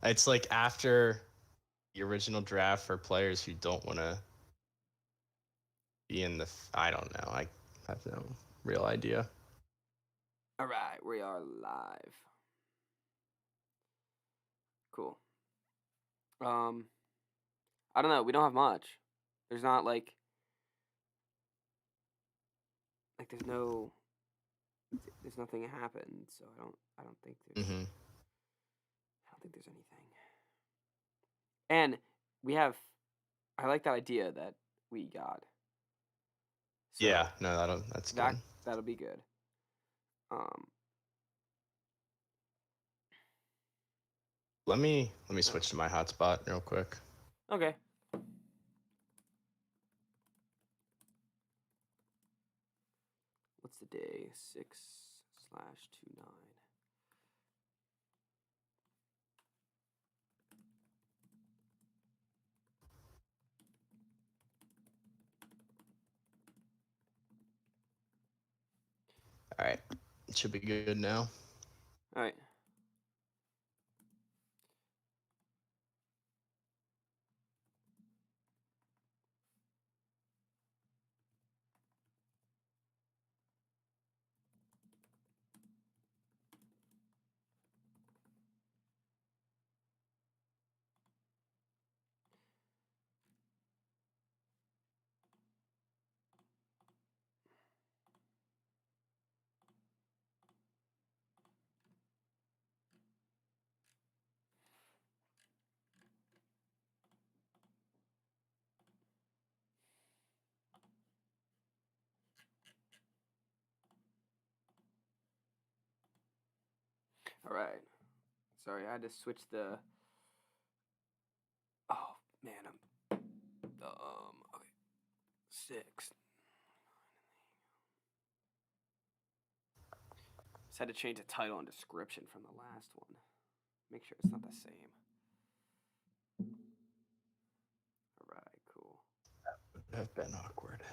It's like after the original draft for players who don't want to be in the. I don't know. I have no real idea. All right, we are live. Cool. I don't know. We don't have much. There's not like there's no there's nothing happened, so I don't think there's Mm-hmm. I don't think there's anything. And we have I like that idea that we got. So Yeah, no, that's good. that'll be good. Um Let me switch to my hotspot real quick. okay. What's the day? 6/29. All right, it should be good now. All right. All right. Sorry, I had to switch the. Oh man, I'm. Okay. 6. Just had to change the title and description from the last one. Make sure it's not the same. All right, cool. Would have been awkward.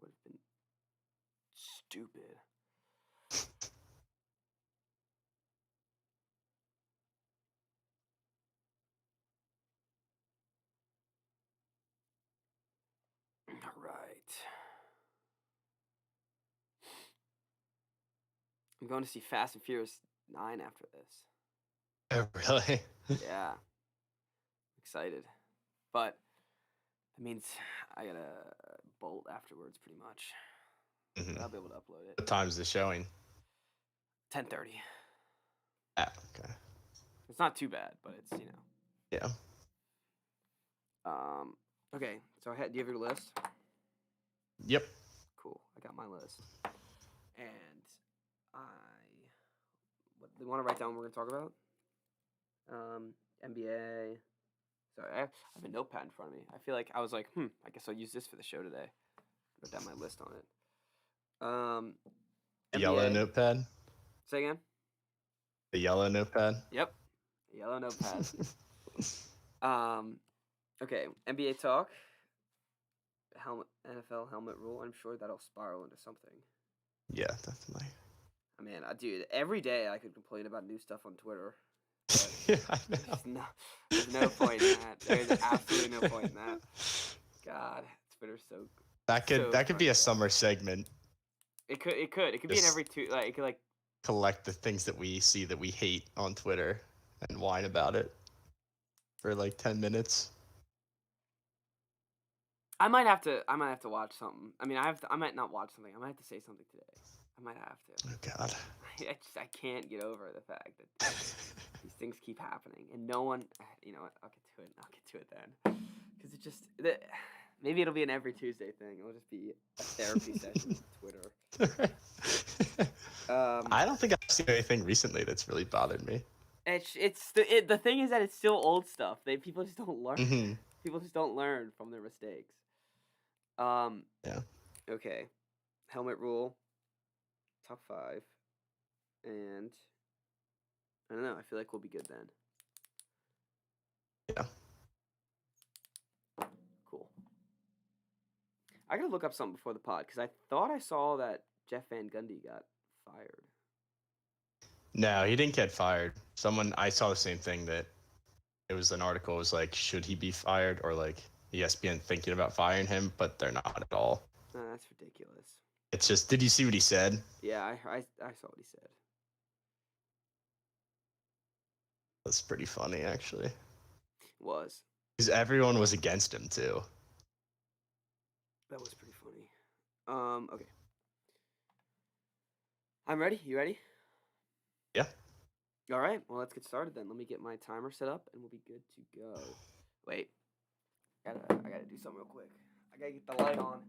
Would have been stupid. All right. I'm going to see Fast and Furious 9 after this. Oh, really? Yeah. Excited. But that means I gotta bolt afterwards pretty much. Mm-hmm. But I'll be able to upload it. What time's the showing? 10:30. Ah, okay. It's not too bad, but it's, you know. Yeah. Okay, so do you have your list? Yep. Cool. I got my list. And what do you want to write down what we're going to talk about? NBA. Sorry, I have a notepad in front of me. I feel like I was like, I guess I'll use this for the show today. Wrote down my list on it. The NBA. yellow notepad? Say again? The yellow notepad? Yep. Yellow notepad. Okay, NBA talk. NFL helmet rule. I'm sure that'll spiral into something. Yeah, definitely. I mean, dude, every day I could complain about new stuff on Twitter. Yeah, I know. There's no point in that. There's absolutely no point in that. God, Twitter's so. That could be a summer segment. It could be in every two. Like it could collect the things that we see that we hate on Twitter and whine about it for like 10 minutes. I might have to watch something. I mean, I might not watch something. I might have to say something today. I might have to. Oh God. I can't get over the fact that these things keep happening and no one. You know what? I'll get to it then. Because it just maybe it'll be an every Tuesday thing. It'll just be a therapy session on Twitter. I don't think I've seen anything recently that's really bothered me. The thing is that it's still old stuff. People just don't learn. Mm-hmm. People just don't learn from their mistakes. Yeah. Okay. Helmet rule. Top 5. And I don't know. I feel like we'll be good then. Yeah. Cool. I gotta look up something before the pod because I thought I saw that Jeff Van Gundy got fired. No, he didn't get fired. I saw the same thing that it was an article. It was like, should he be fired, or like ESPN thinking about firing him, but they're not at all. That's ridiculous. It's just, did you see what he said? Yeah, I saw what he said. That's pretty funny, actually. Was. Because everyone was against him too. That was pretty funny. Okay. I'm ready. You ready? Yeah. All right. Well, let's get started then. Let me get my timer set up, and we'll be good to go. Wait. I gotta do something real quick. I gotta get the light on.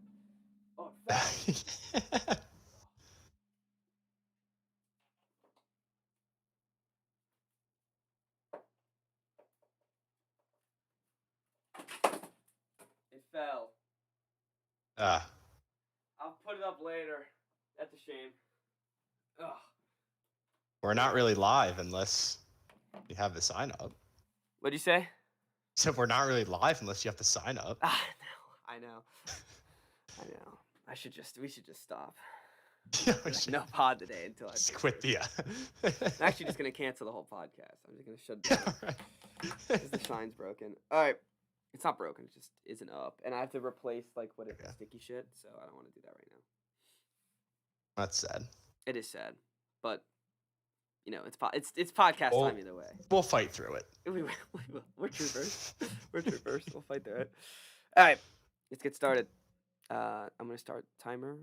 Oh, it fell. It fell. Ah, I'll put it up later. That's a shame. Ugh. we're not really live unless you have the sign up. What'd you say? So we're not really live unless you have to sign up. Ah, no. I know. We should just stop. Yeah, There's no pod today until I just fix quit this. the. I'm actually just gonna cancel the whole podcast. I'm just gonna shut it down Yeah, because the right. shine's broken. All right, it's not broken. It just isn't up, and I have to replace like what is Okay. sticky shit. So I don't want to do that right now. That's sad. It is sad, but you know it's podcast Well- time either way. We'll fight through it. We will. We're troopers. We're troopers. We'll fight through it. All right, let's get started. I'm gonna start timer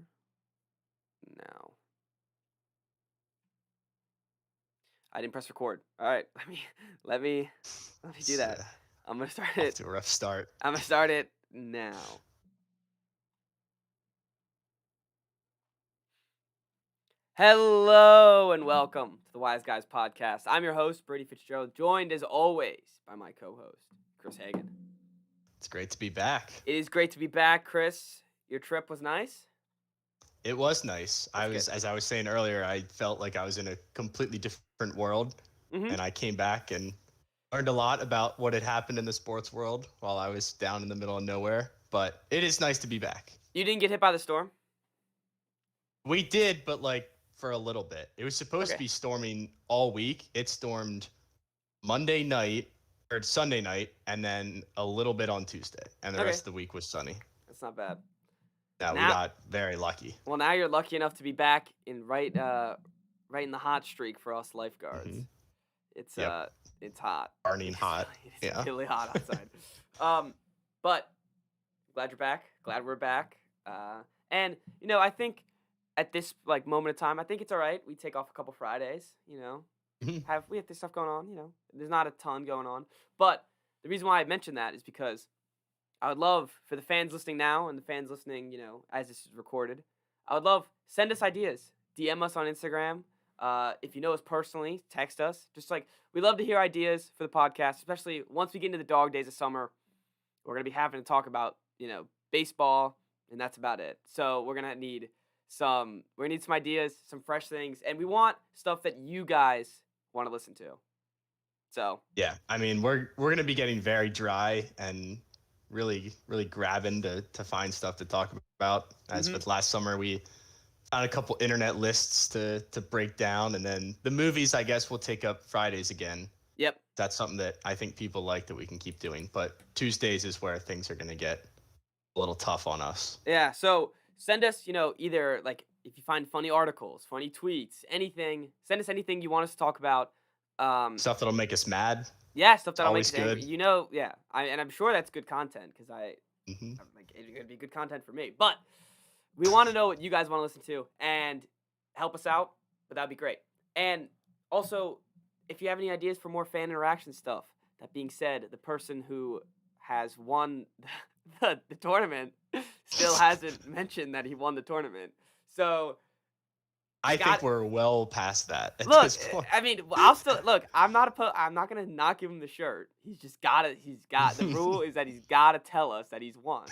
now. I didn't press record. All right, let me do that. I'm gonna start Off it. to a rough start. I'm gonna start it now. Hello and welcome to the Wise Guys podcast. I'm your host, Brady Fitzgerald, joined as always by my co-host, Chris Hagan. It's great to be back. It is great to be back, Chris. Your trip was nice? It was nice. That's good. As I was saying earlier, I felt like I was in a completely different world, Mhm. and I came back and learned a lot about what had happened in the sports world while I was down in the middle of nowhere. But it is nice to be back. You didn't get hit by the storm? We did, but like for a little bit. It was supposed to Okay. be storming all week. It stormed Monday night or Sunday night, and then a little bit on Tuesday, and the Okay. rest of the week was sunny. That's not bad. Now we Now- got very lucky. Well, now you're lucky enough to be back in right in the hot streak for us lifeguards. Mhm. It's Yep. it's hot. Burning hot. It's Yeah. really hot outside. But glad you're back. Glad we're back. And you know, I think at this like moment of time, I think it's all right. We take off a couple Fridays. You know, Mhm. we have this stuff going on. You know, there's not a ton going on. But the reason why I mentioned that is because I would love for the fans listening now and the fans listening, you know, as this is recorded. I would love send us ideas. DM us on Instagram. If you know us personally, text us. Just like we love to hear ideas for the podcast, especially once we get into the dog days of summer. We're gonna be having to talk about, you know, baseball, and that's about it. So we're gonna need some ideas, some fresh things, and we want stuff that you guys want to listen to. So Yeah, I mean we're gonna be getting very dry and really grabbing to find stuff to talk about. As Mhm. with last summer, we found a couple internet lists to break down, and then the movies, I guess, we'll take up Fridays again. yep. That's something that I think people like that we can keep doing. But Tuesdays is where things are gonna get a little tough on us. Yeah, so send us, you know, either like if you find funny articles, funny tweets, anything, send us anything you want us to talk about. Stuff that'll make us mad. Yeah, stuff that'll make always us angry. good. You know, yeah. And I'm sure that's good content because Hmm. I'm like it's gonna be good content for me. But we want to know what you guys want to listen to and help us out. But that'd be great. And also, if you have any ideas for more fan interaction stuff. That being said, the person who has won the tournament still hasn't mentioned that he won the tournament. So I got- think we're well past that at look, this point. I mean, I'll still look. I'm not gonna not give him the shirt. He's got. The rule is that he's gotta tell us that he's won.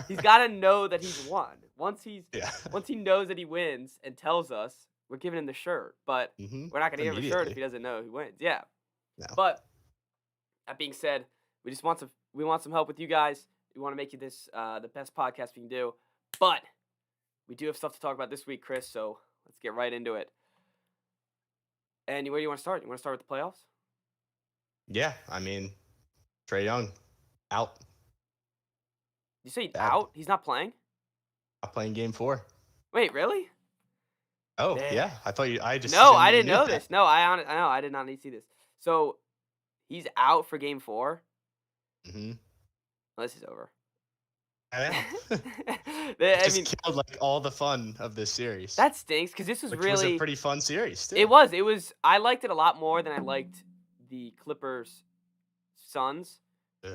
He's gotta know that he's won. Once he knows that he wins and tells us, we're giving him the shirt. But Mhm. we're not gonna give him a shirt if Immediately. he doesn't know who wins. Yeah. No. But that being said, we want some help with you guys. We want to make you this the best podcast we can do. But we do have stuff to talk about this week, Chris. So let's get right into it. And where do you want to start? You want to start with the playoffs? Yeah, I mean, Trae Young out. You say Bad. out? He's not playing? Not playing Game 4. Wait, really? Oh Damn. yeah, I thought you. I just No, assumed I you didn't knew know that. this. No, I know I did not need to see this. So he's out for game 4. Mm-hmm. Well, this is over. I know. I Just mean, killed like all the fun of this series. that stinks because this was Which was a really. pretty fun series too. It was. It was. I liked it a lot more than I liked the Clippers Suns. Ugh.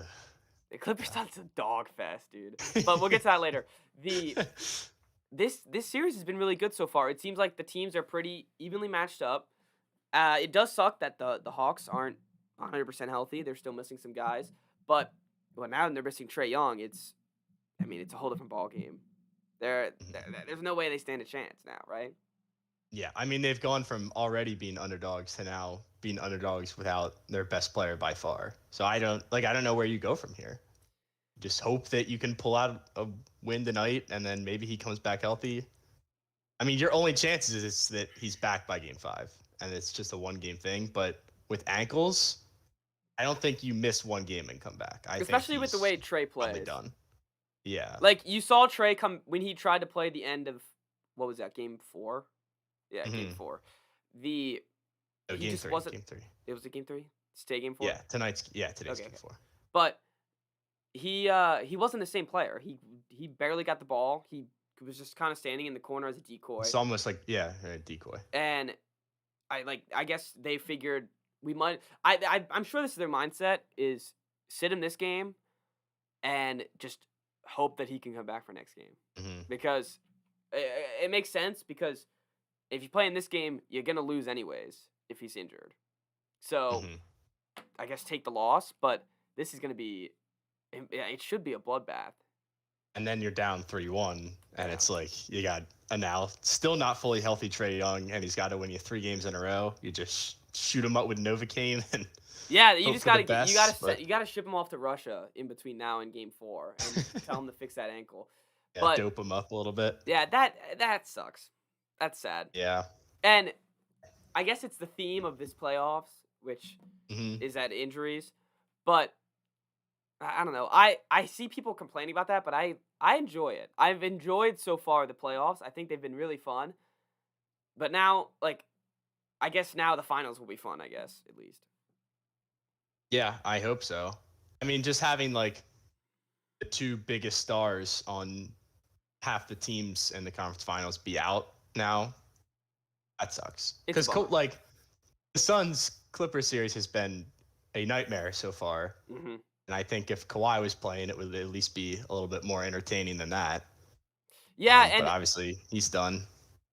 The Clippers Suns a dog fest, dude. But we'll get to that later. This series has been really good so far. It seems like the teams are pretty evenly matched up. It does suck that the Hawks aren't 100% healthy. They're still missing some guys. But now they're missing Trae Young. It's a whole different ball game. There's no way they stand a chance now, right? Yeah, I mean they've gone from already being underdogs to now being underdogs without their best player by far. So I don't know where you go from here. Just hope that you can pull out a win tonight and then maybe he comes back healthy. I mean, your only chance is that he's back by game 5 and it's just a 1-game thing, but with ankles, I don't think you miss 1 game and come back. Especially think with the he's way Trae probably plays. done. Yeah. Like you saw Trae come when he tried to play the end of what was that, game 4? Yeah, game 4. No, he game just 3. wasn't. Game 3. It was a game 3. Stay game 4. Yeah, today's Okay, game 4. But he wasn't the same player. He barely got the ball. He was just kind of standing in the corner as a decoy. It's almost like a decoy. And I guess they figured we might. I'm sure this is their mindset is sit him this game, and just hope that he can come back for next game Mm-hmm. because it makes sense because if you play in this game, you're gonna lose anyways if he's injured. So Mm-hmm. I guess take the loss, but this is gonna be. It should be a bloodbath. And then you're down 3-1, and Yeah. it's like you got a now still not fully healthy Trae Young, and he's got to win you 3 games in a row. You just shoot him up with Novocaine, and Yeah, you hope just for the gotta best, but- you gotta ship him off to Russia in between now and game 4 and tell him to fix that ankle. yeah, But dope him up a little bit. yeah, that sucks. That's sad. Yeah. And I guess it's the theme of this playoffs, which Hmm. is that injuries. But I don't know. I see people complaining about that, but I enjoy it. I've enjoyed so far the playoffs. I think they've been really fun. But now, I guess now the finals will be fun, I guess, at least. Yeah, I hope so. I mean, just having like the 2 biggest stars on half the teams in the conference finals be out now, that sucks. It's a Because bummer. like the Suns Clippers series has been a nightmare so far. Hmm. And I think if Kawhi was playing, it would at least be a little bit more entertaining than that. Yeah, But and obviously he's done.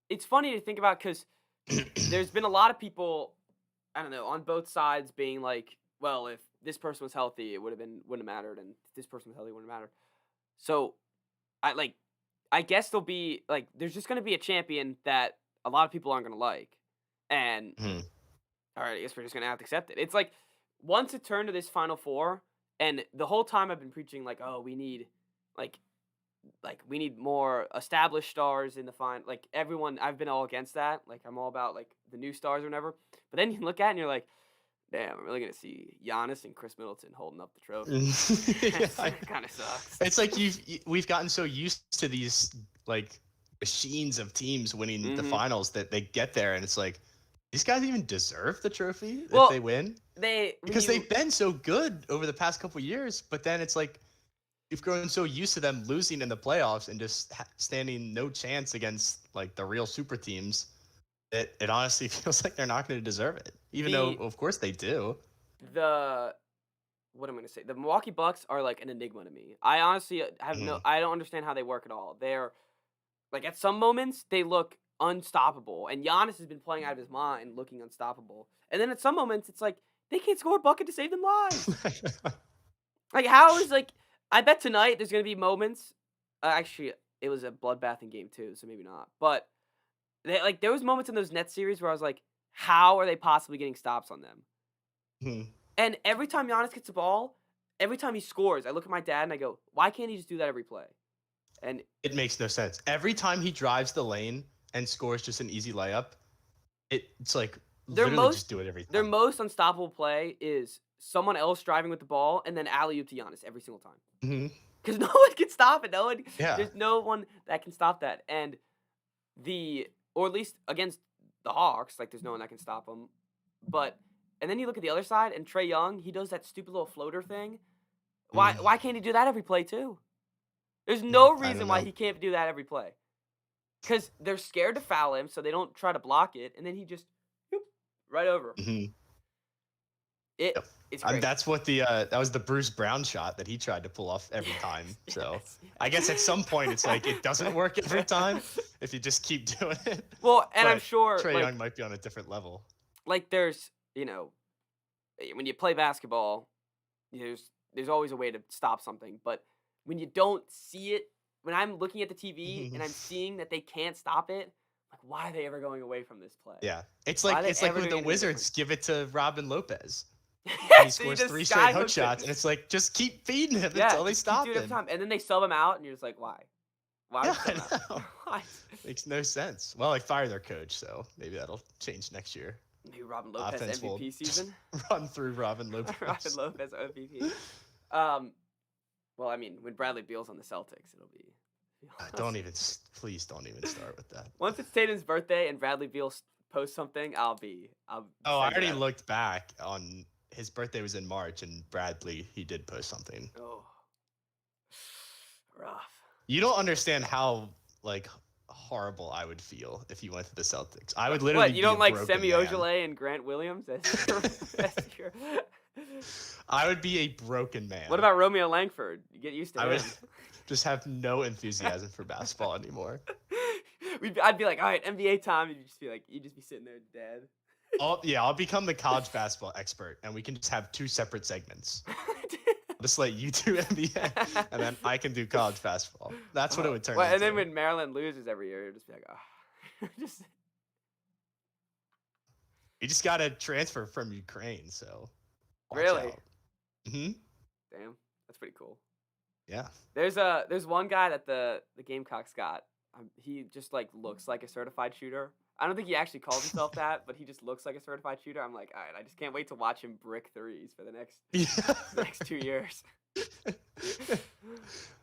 it's funny to think about because there's been a lot of people, I don't know, on both sides being like, well, if this person was healthy, it wouldn't have mattered, and if this person was healthy, it wouldn't have mattered. So, I guess there's just gonna be a champion that a lot of people aren't gonna like, and Mhm. all right, I guess we're just gonna have to accept it. It's like once it turned to this Final Four, and the whole time I've been preaching like, oh, we need like we need more established stars in the final. Like everyone, I've been all against that. Like I'm all about like the new stars or whatever. But then you look at it and you're like, damn, I'm really gonna see Giannis and Chris Middleton holding up the trophy. Yeah, It kind of sucks. it's like we've gotten so used to these like machines of teams winning the Mhm. finals that they get there and it's like these guys even deserve the trophy Well, if they win because they've been so good over the past couple years, but then it's like you've grown so used to them losing in the playoffs and just standing no chance against like the real super teams that it honestly feels like they're not going to deserve it, even though of course they do. What I'm gonna say, the Milwaukee Bucks are like an enigma to me. I honestly have I don't understand how they work at all. They're like at some moments they look unstoppable, and Giannis has been playing out of his mind, looking unstoppable. And then at some moments it's like they can't score a bucket to save them lives. Like how is I bet tonight there's gonna be moments. Actually, it was a bloodbath in game 2, so maybe not. But there was moments in those Nets series where I was like, how are they possibly getting stops on them? Mhm. And every time Giannis gets the ball, every time he scores, I look at my dad and I go, why can't he just do that every play? And It makes no sense. Every time he drives the lane and scores just an easy layup, it's like Their literally most- just do it every time. their most unstoppable play is someone else driving with the ball and then alley-oop to Giannis every single time. Mhm. Because no one can stop it. Yeah. There's no one that can stop that. Or at least against the Hawks, like there's no one that can stop them. But and then you look at the other side, and Trae Young, he does that stupid little floater thing. Mm. Why can't he do that every play too? There's no I don't reason why know. he can't do that every play. Because they're scared to foul him, so they don't try to block it, and then he just whoop, right over 'em. Mhm. It Yep. it's great. That's what that was the Bruce Brown shot that he tried to pull off every time. So Yes. I guess at some point it's like it doesn't work every time if you just keep doing it. Well, and I'm But sure Trae like, Young might be on a different level. like there's when you play basketball, there's always a way to stop something. But when you don't see it, when I'm looking at the TV and I'm seeing that they can't stop it, like why are they ever going away from this play? Yeah, it's Why are like they it's like ever when the doing anything Wizards give it to Robin Lopez. He Yes, scores just 3 straight hook skyhooks it. shots, and it's like just keep feeding him Yeah, until they just keep stop doing it every him. time. And then they sub him out, and you're just like, why? Why would Yeah, you I sub him out? know. Why? Makes no sense. Well, I fired their coach, so maybe that'll change next year. Maybe Robin Lopez Offense will MVP season. run through Robin Lopez. Robin Lopez MVP. Well, I mean, when Bradley Beal's on the Celtics, it'll be. Please don't even start with that. Once it's Tatum's birthday and Bradley Beal posts something, I'll. Oh, send I it already out. looked back on his birthday was in March, and Bradley, he did post something. Oh, rough. You don't understand how like horrible I would feel if you went to the Celtics. I would literally. What, you be don't a like broken Semi man. Ojeleye and Grant Williams? I would be a broken man. What about Romeo Langford? You get used to I him. would just have no enthusiasm for basketball anymore. I'd be like, all right, NBA time. You'd just be sitting there dead. I'll become the college basketball expert, and we can just have 2 separate segments. I'll just let you do NBA, and then I can do college basketball. That's what it would turn Well, into. and then when Maryland loses every year, you'll just be like, oh. You just got to transfer from Ukraine, so. watch Really? out. Mhm. Damn, that's pretty cool. Yeah. There's one guy that the Gamecocks got. He just like looks like a certified shooter. I don't think he actually calls himself that, but he just looks like a certified shooter. I'm like, all right, I just can't wait to watch him brick threes for the next 2 years.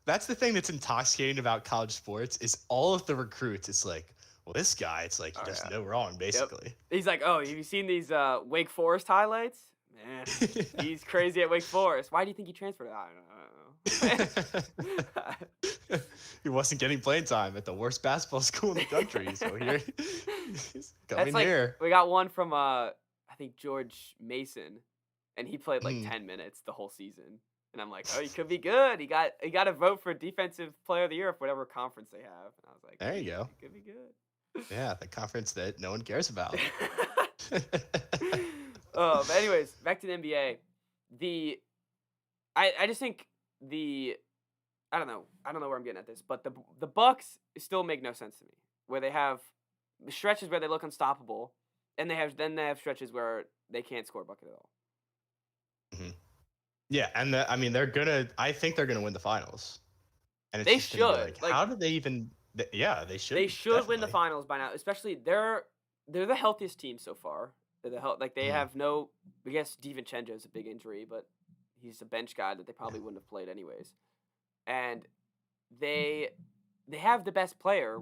That's the thing that's intoxicating about college sports is all of the recruits. It's like, well, this guy, it's like he does no wrong, basically. He's like, oh, have you seen these Wake Forest highlights? Man, he's crazy at Wake Forest. Why do you think he transferred? I don't know. He wasn't getting playing time at the worst basketball school in the country, so he's coming That's like, here. we got one from I think George Mason, and he played like 10 minutes the whole season. And I'm like, oh, he could be good. He got a vote for Defensive Player of the Year for whatever conference they have. And I was like, There you go. He could be good. Yeah, the conference that no one cares about. But anyways, back to the NBA. I just think I don't know where I'm getting at this, but the Bucks still make no sense to me. Where they have stretches where they look unstoppable, and they have stretches where they can't score a bucket at all. Mm-hmm. Yeah, and I think they're gonna win the finals. And it's They just gonna be should. Like, how did they even? Yeah, they should. They should win the definitely. finals by now. Especially they're the healthiest team so far. They have no. I guess DiVincenzo is a big injury, but he's a bench guy that they probably wouldn't have played anyways. And they have the best player,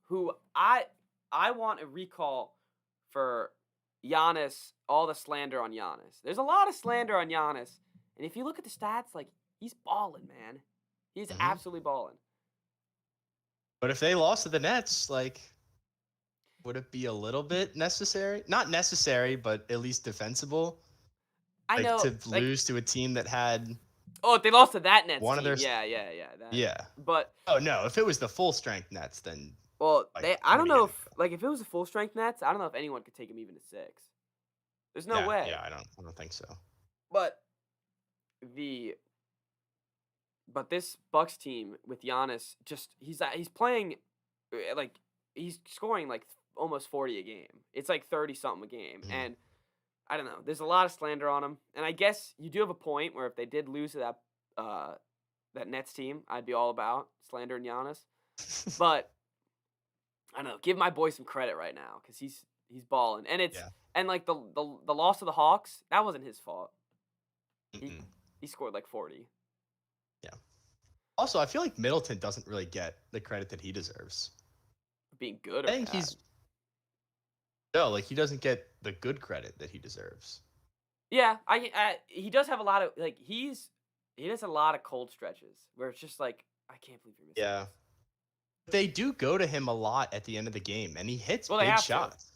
who I want a recall for Giannis. All the slander on Giannis. There's a lot of slander on Giannis, and if you look at the stats, like he's balling, man. He's absolutely balling. But if they lost to the Nets, like, would it be a little bit necessary? Not necessary, but at least defensible. I know to lose to a team that had. Oh, if they lost to that Nets One of team. their. Yeah. But oh no, if it was the full strength Nets, then. well, like, I don't know what if it was a full strength Nets, I don't know if anyone could take him even to 6. There's no way. Yeah, I don't think so. But this Bucks team with Giannis, he's playing like he's scoring like almost 40 a game. It's like 30 something a game, and I don't know. There's a lot of slander on him, and I guess you do have a point where if they did lose to that Nets team, I'd be all about slandering Giannis. But I don't know. Give my boy some credit right now because he's balling, and it's and like the loss of the Hawks, that wasn't his fault. Mm-mm. He scored like 40. Yeah. Also, I feel like Middleton doesn't really get the credit that he deserves. Being good I or think bad. he doesn't get the good credit that he deserves. Yeah, he does have a lot of like he does a lot of cold stretches where it's just like I can't believe you're missing. Yeah. They do go to him a lot at the end of the game, and he hits Well, they big have to. shots.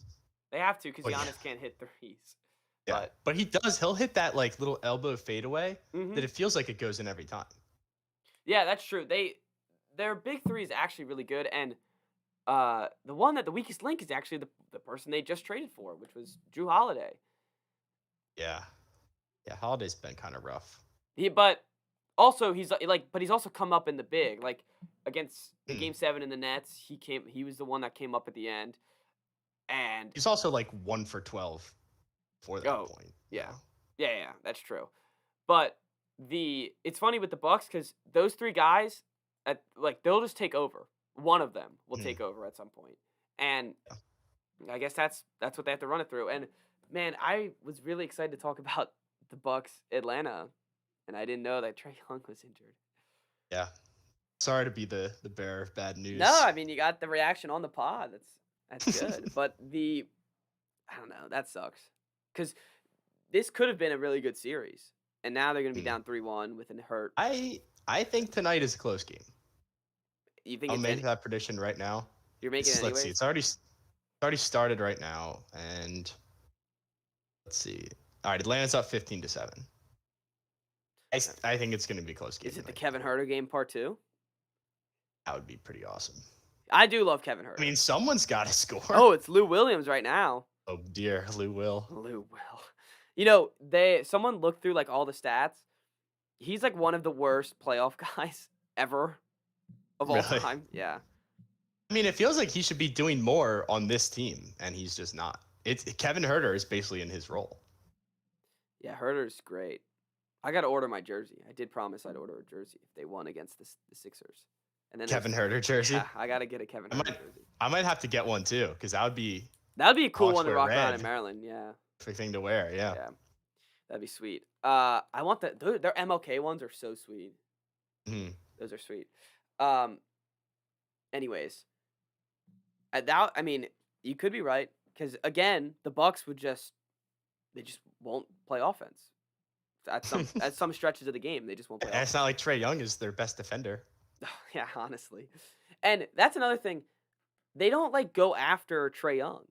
They have to because Well, yeah. Giannis can't hit threes. Yeah, but he does. He'll hit that like little elbow fadeaway Mhm. that it feels like it goes in every time. Yeah, that's true. Their big three is actually really good, and the one that the weakest link is actually the person they just traded for, which was Drew Holiday. Yeah, yeah. Holiday's been kind of rough. But also he's but he's also come up in the big like against the Mm. Game 7 in the Nets. He was the one that came up at the end, and He's also like 1 for 12 for that point. yeah, that's true. But it's funny with the Bucks because those three guys, they'll just take over. One of them will take over at some point, and I guess that's what they have to run it through. And man, I was really excited to talk about the Bucks Atlanta, and I didn't know that Trae Young was injured. Yeah. Sorry to be the bearer of bad news. No, I mean you got the reaction on the pod. That's good. But I don't know, that sucks because this could have been a really good series, and now they're gonna be down 3-1 with a hurt. I think tonight is a close game. You think I'll make that prediction right now. You're making it Let's see. It's already started right now, and let's see. All right, Atlanta's up 15-7. I think it's going to be a close game. Is it the tonight. Kevin Huerter game part 2? That would be pretty awesome. I do love Kevin Huerter. I mean, someone's got to score. Oh, it's Lou Williams right now. Oh dear, Lou Will. Lou Will. You know, someone looked through like all the stats. He's like one of the worst playoff guys ever of all time. Yeah. I mean, it feels like he should be doing more on this team, and he's just not. Kevin Huerter is basically in his role. Yeah, Huerter's great. I got to order my jersey. I did promise I'd order a jersey if they won against the Sixers. And then Kevin Huerter jersey? Yeah, I got to get a Kevin Huerter jersey. I might have to get one too, because that would be a cool one to rock around in Maryland. Yeah. Perfect thing to wear. Yeah. That'd be sweet. I want their MLK ones are so sweet. Mm-hmm. Those are sweet. Anyways, I mean, you could be right because again, the Bucks they just won't play offense at some stretches of the game. They just won't play. And it's not like Trae Young is their best defender. Yeah, honestly, and that's another thing. They don't like go after Trae Young.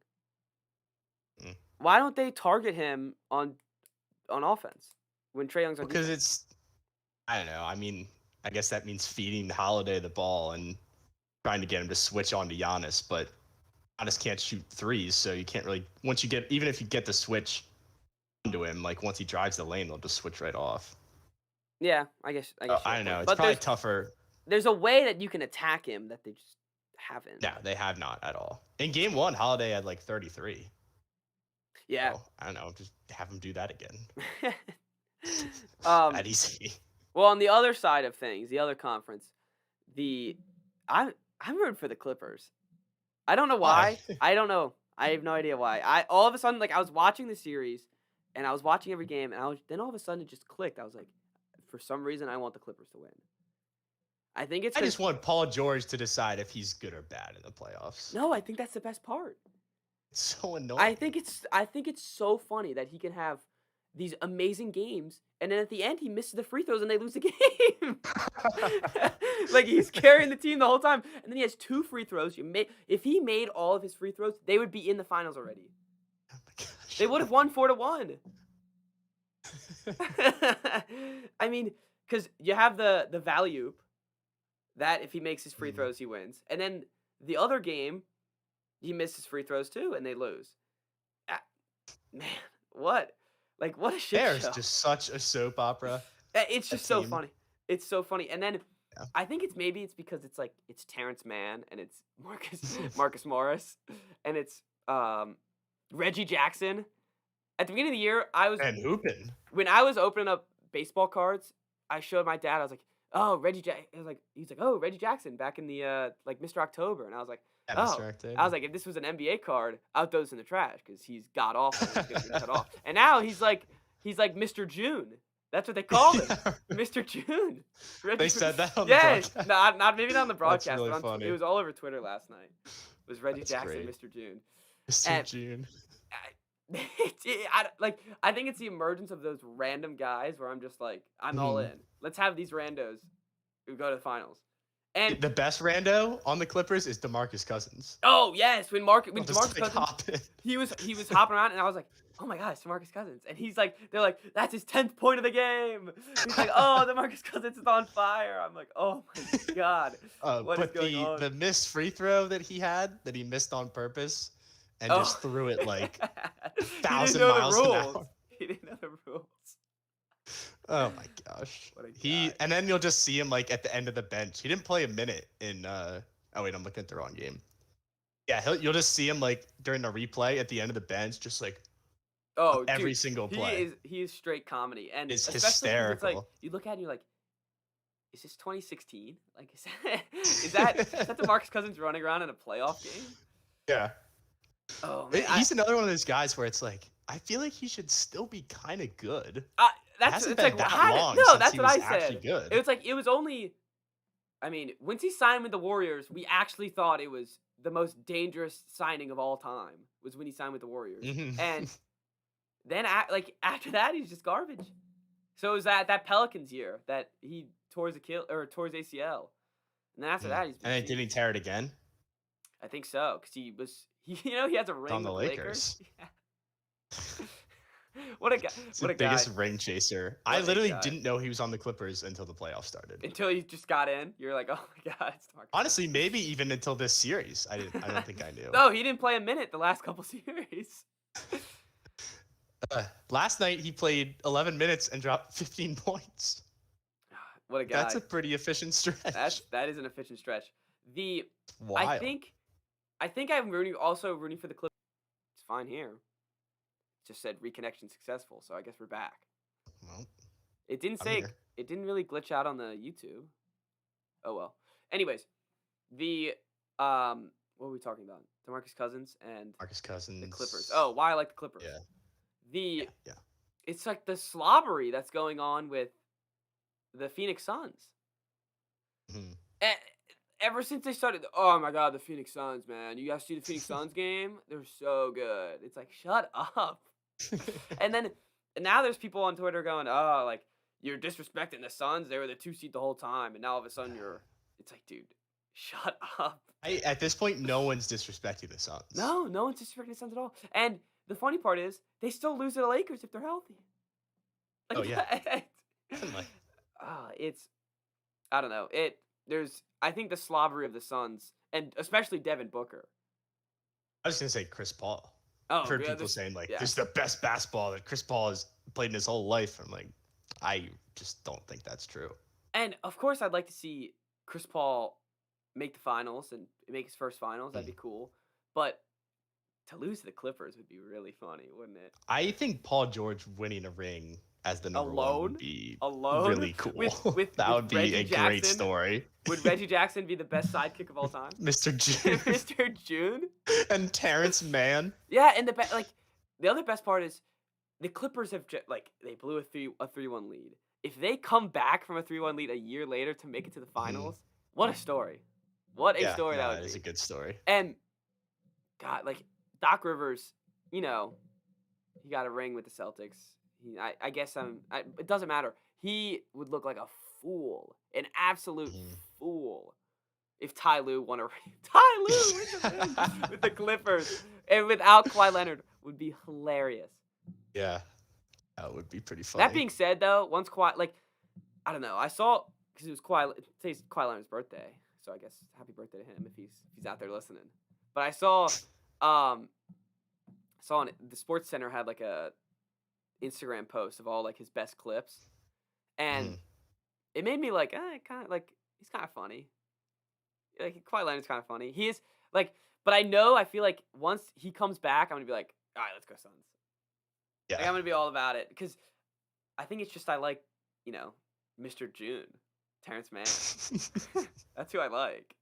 Why don't they target him on offense when Trae Young's on defense? Because I don't know. I mean, I guess that means feeding Holiday the ball and trying to get him to switch on to Giannis, but Giannis can't shoot threes, so you can't really even if you get the switch onto him, like once he drives the lane, they'll just switch right off. Yeah, I guess. I don't know. It's probably tougher. There's a way that you can attack him that they just haven't. No, they have not at all. In game 1, Holiday had like 33. Yeah. So, I don't know. Just have him do that again. That easy. Well, on the other side of things, the other conference, I'm rooting for the Clippers. I don't know why. I don't know. I have no idea why. All of a sudden, like I was watching the series, and I was watching every game, and then all of a sudden it just clicked. I was like, for some reason, I want the Clippers to win. I think I just want Paul George to decide if he's good or bad in the playoffs. No, I think that's the best part. It's so annoying. I think it's so funny that he can have these amazing games, and then at the end he misses the free throws and they lose the game. Like he's carrying the team the whole time, and then he has 2 free throws. If he made all of his free throws, they would be in the finals already. Oh my gosh. They would have won 4-1. I mean, because you have the value that if he makes his free throws, he wins, and then the other game, he misses free throws too, and they lose. Man, what? Like, what a shit show. There's just such a soap opera. It's just so funny. It's so funny. And then I think it's because it's Terrence Mann and it's Marcus Morris and it's Reggie Jackson. At the beginning of the year, and hooping. When I was opening up baseball cards, I showed my dad. I was like, "Oh, he's like, "Oh, Reggie Jackson back in the like Mr. October." And I was like, I was like, if this was an NBA card, I would throw this in the trash because he's god awful. He's gonna be cut off. And now he's like Mr. June. That's what they called him, Yeah, Mr. June. they said that on the Yes, broadcast. not maybe not on the broadcast, really but funny. it was all over Twitter last night. It was Reggie That's Jackson, great. Mr. June. Mr. And June. I think it's the emergence of those random guys where I'm just like, I'm all Mhm. in. Let's have these randos who go to the finals. And The best rando on the Clippers is DeMarcus Cousins. oh yes, when He'll DeMarcus just, Cousins, hop in. he was hopping around, and I was like, oh my gosh, DeMarcus Cousins, and they're like, that's his 10th point of the game. He's like, oh, DeMarcus Cousins is on fire. I'm like, oh my god, what is But going on? the missed free throw that he had, that he missed on purpose, and Oh. just threw it like He didn't 1,000 know the miles an rules. hour. He didn't know the rules. Oh my gosh. What a guy. And then you'll just see him like at the end of the bench. He didn't play a minute in oh wait, I'm looking at the wrong game. Yeah, you'll just see him like during the replay at the end of the bench, just like Oh, every dude, single play. he is straight comedy, and It's especially 'cause it's like hysterical. you look at it and you're like, is this 2016? Like, is that the Marcus Cousins running around in a playoff game? Yeah. Oh man, He's another one of those guys where it's like, I feel like he should still be kind of good. that's hasn't it's been like that how long no, since that's he what was I said. actually good. It was only, I mean, once he signed with the Warriors, we actually thought it was the most dangerous signing of all time. Was when he signed with the Warriors, Mhm. and then after that, he's just garbage. So it was that Pelicans year that he tore his ACL, and then after that he's been And then did he cheating. tear it again? I think so, because he has a ring On the with Lakers. Yeah. What a guy! It's What the a guy! biggest ring chaser. What I a literally guy. didn't know he was on the Clippers until the playoffs started. Until you just got in, you're like, oh my god, it's Marcus. Honestly, maybe even until this series. I don't think I knew. No, he didn't play a minute the last couple series. Last night he played 11 minutes and dropped 15 points. What a guy! That's a pretty efficient stretch. That is an efficient stretch. Wild. I think I'm also rooting for the Clippers. It's fine here. Just said reconnection successful, so I guess we're back. Well, It didn't I'm say here. it didn't really glitch out on the YouTube. Oh well. Anyways, what were we talking about? DeMarcus Cousins and Marcus Cousins. the Clippers. Oh, why I like the Clippers. Yeah. Yeah. It's like the slobbery that's going on with the Phoenix Suns. Mhm. Ever since they started, oh my god, the Phoenix Suns, man. You guys see the Phoenix Suns game? They're so good. It's like, shut up. And now there's people on Twitter going, oh, like, you're disrespecting the Suns. They were the 2 seed the whole time. And now all of a sudden it's like, dude, shut up. At this point, no one's disrespecting the Suns. No one's disrespecting the Suns at all. And the funny part is, they still lose to the Lakers if they're healthy. Like, Oh, yeah. Like, I don't know. I think the slobbery of the Suns, and especially Devin Booker. I was gonna say Chris Paul. Oh, I've heard yeah, people saying like, yeah. "This is the best basketball that Chris Paul has played in his whole life." I'm like, I just don't think that's true. And of course, I'd like to see Chris Paul make the finals and make his first finals. That'd be cool. But to lose to the Clippers would be really funny, wouldn't it? I think Paul George winning a ring as the number one Alone? would be Alone? really cool. With That would be Reggie a great Jackson? story. Would Reggie Jackson be the best sidekick of all time? Mr. June Mr. June? and Terrence Mann. Yeah, and the other best part is the Clippers have they blew a 3-1 lead. If they come back from a 3-1 lead a year later to make it to the finals, what a story! What a story that would be. Is a good story. And God, like Doc Rivers, he got a ring with the Celtics. I guess it doesn't matter. He would look like a fool, an absolute fool, if Ty Lue won a ring. Ty Lue with the ring with the Clippers, and without Kawhi Leonard would be hilarious. Yeah, that would be pretty funny. That being said, though, once Kawhi, I don't know, I saw because it was today's Kawhi Leonard's birthday, so I guess happy birthday to him if he's out there listening. But I saw on the Sports Center had like a Instagram post of all like his best clips, and it made me like, kind of like he's kind of funny. Like Kawhi Leonard's kind of funny. He is like, but I feel like once he comes back, I'm gonna be like, all right, let's go Suns. Yeah. Like, I'm gonna be all about it because I think it's just I like Mr. June, Terrence Mann. That's who I like.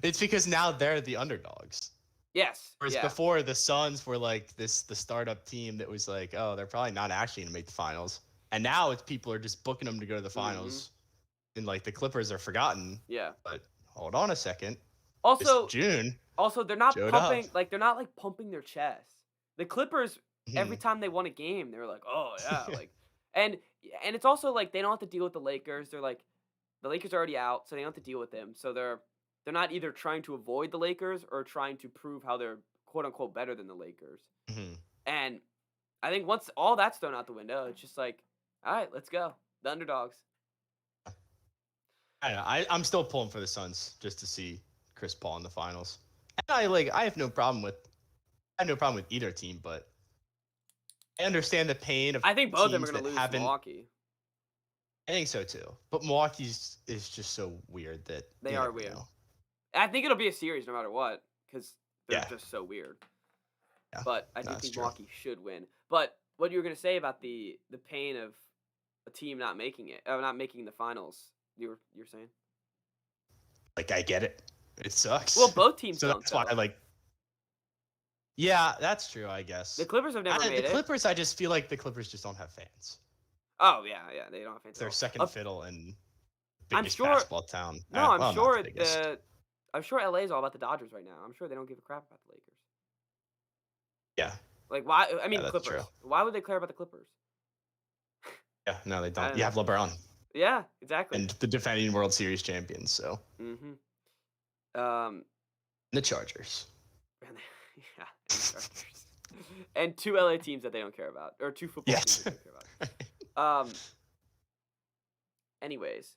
It's because now they're the underdogs. Yes. Whereas before the Suns were like the startup team that was like, oh, they're probably not actually gonna make the finals. And now it's people are just booking them to go to the finals, and like the Clippers are forgotten. Yeah. But hold on a second. Also, It's June. they're not Showed pumping up. like they're not like pumping their chest. The Clippers every Mhm. time they won a game, they were like, "Oh yeah," like, and it's also like they don't have to deal with the Lakers. They're like, the Lakers are already out, so they don't have to deal with them. So they're not either trying to avoid the Lakers or trying to prove how they're quote unquote better than the Lakers. Mhm. And I think once all that's thrown out the window, it's just like, all right, let's go, the underdogs. I don't know. I'm still pulling for the Suns just to see Chris Paul in the finals. And I have no problem with either team, but I understand the pain of I think both of them are teams going to that lose to haven't. Milwaukee. I think so too. But Milwaukee's is just so weird that They you are never weird. know. I think it'll be a series no matter what because they're Yeah. just so weird. Yeah. But I do that's think true. Milwaukee should win. But what you were going to say about the pain of a team not making it, not making the finals, you were saying? Like I get it. It sucks. Well, both teams So don't. that's why I like. Yeah, that's true. I guess The Clippers have never made the it. Clippers. I just feel like the Clippers just don't have fans. Oh yeah, they don't have fans. They're second fiddle in I'm biggest sure- basketball town. No, Well, I'm not sure the biggest. I'm sure LA is all about the Dodgers right now. I'm sure they don't give a crap about the Lakers. Yeah, Like why? I mean, that's Clippers. true. Why would they care about the Clippers? yeah. No, they I don't. don't You have LeBron Yeah, exactly. and the defending World Series champions. So Mm-hmm. the Chargers. And yeah, and the Chargers. And 2 LA teams that they don't care about, or 2 football teams Yes. that they don't care about. Anyways,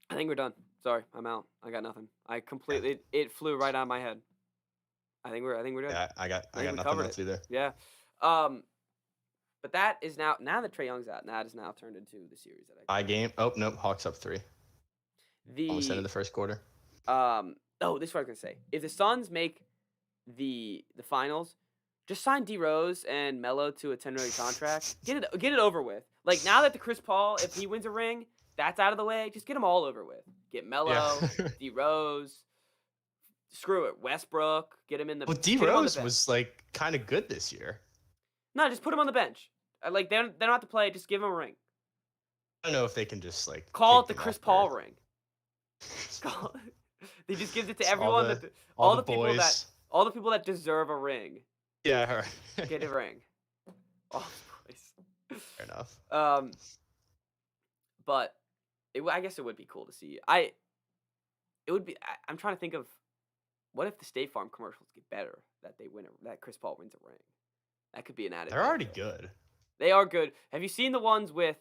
I think we're done. Sorry, I'm out. I got nothing. I completely it flew right out of my head. I think we're done. Yeah, I got we nothing covered else it. either. Yeah. But that is now that Trae Young's out, that is now turned into the series that I Game. Oh nope, Hawks up 3. Almost end of the first quarter. oh, this is what I was gonna say. If the Suns make the finals, just sign D Rose and Melo to a 10-year contract. Get it over with. Like now that the Chris Paul, if he wins a ring, that's out of the way. Just get them all over with. Get Melo, Yeah. D Rose. Screw it, Westbrook. Get him in the. Well, D put him on the Rose bench. was like kind of good this year. No, just put him on the bench. Like they don't have to play. Just give him a ring. I don't know if they can just like Call it take the them Chris off Paul their- ring. He just gives it to All everyone. the- All the boys. people that deserve a ring Yeah, her. get a ring. All the boys. Fair enough. But I guess it would be cool to see. I'm trying to think of what if the State Farm commercials get better that that Chris Paul wins a ring. That could be an added. They're already benefit. good. They are good. Have you seen the ones with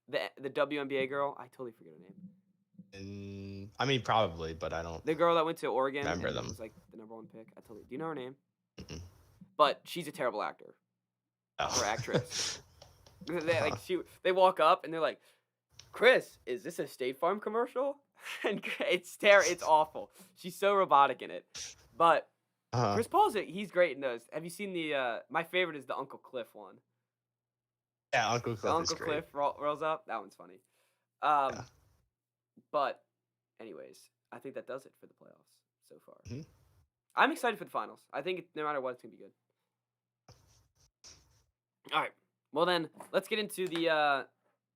the WNBA girl? I totally forget her name. And I mean, probably, but I don't. The girl that went to Oregon Remember and them. was like the #1 pick. I totally. Do you know her name? Mm-mm. But she's a terrible actor. Oh. Or actress. They walk up and they're like, "Chris, is this a State Farm commercial?" And it's awful. She's so robotic in it. But Uh-huh. Chris Paul's he's great in those. Have you seen the my favorite is the Uncle Cliff one. Yeah, Uncle Cliff is Uncle great. Cliff rolls up. That one's funny. Yeah. But anyways, I think that does it for the playoffs so far. Mhm. I'm excited for the finals. I think no matter what, it's gonna be good. All right. Well then, let's get into the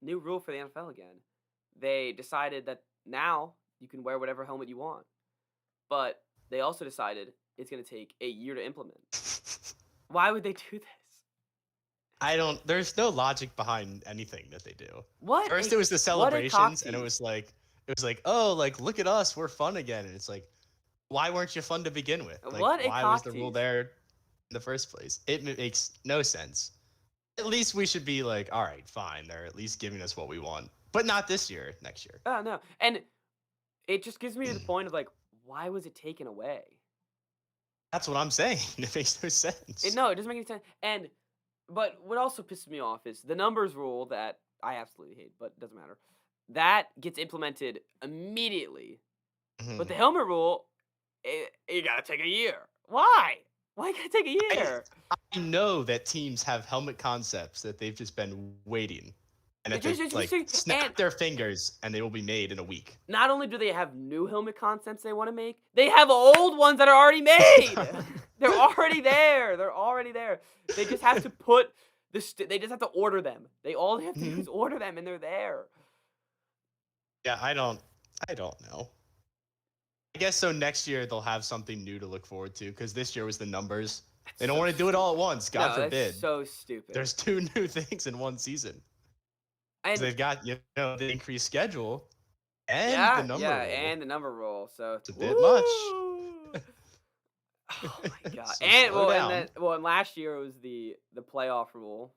new rule for the NFL again. They decided that now you can wear whatever helmet you want, but they also decided it's gonna take a year to implement. Why would they do this? I don't. There's no logic behind anything that they do. What? First, a- it was the what a celebrations, and it cock-tease. was like, oh, like look at us, we're fun again. And it's like, why weren't you fun to begin with? Like, What a why was the rule cock-tease. there in the first place? It makes no sense. At least we should be like, all right, fine. They're at least giving us what we want, but not this year. Next year. Oh no, and it just gives me to the point of like, why was it taken away? That's what I'm saying. It makes no sense. No, it doesn't make any sense. But what also pisses me off is the numbers rule that I absolutely hate, but it doesn't matter. That gets implemented immediately. Mhm. But the helmet rule, you gotta take a year. Why? Why gotta take a year? I know that teams have helmet concepts that they've just been waiting, and that Just- they just- like just- snap and- their fingers and they will be made in a week. Not only do they have new helmet concepts they want to make, they have old ones that are already made. They're already there. They're already there. They just have to put They just have to order them. All they have to do Mhm. is order them, and they're there. Yeah, I don't know. I guess so. Next year they'll have something new to look forward to because this year was the numbers. They That's don't so want to do it all at stupid. once. God No, that's forbid. so stupid. There's two new things in one season. 'Cause And they've got the increased schedule and the yeah, number yeah, rule. and the number roll. So It's a bit much. woo! Oh my god! So And slow and down. and last year it was the playoff rule,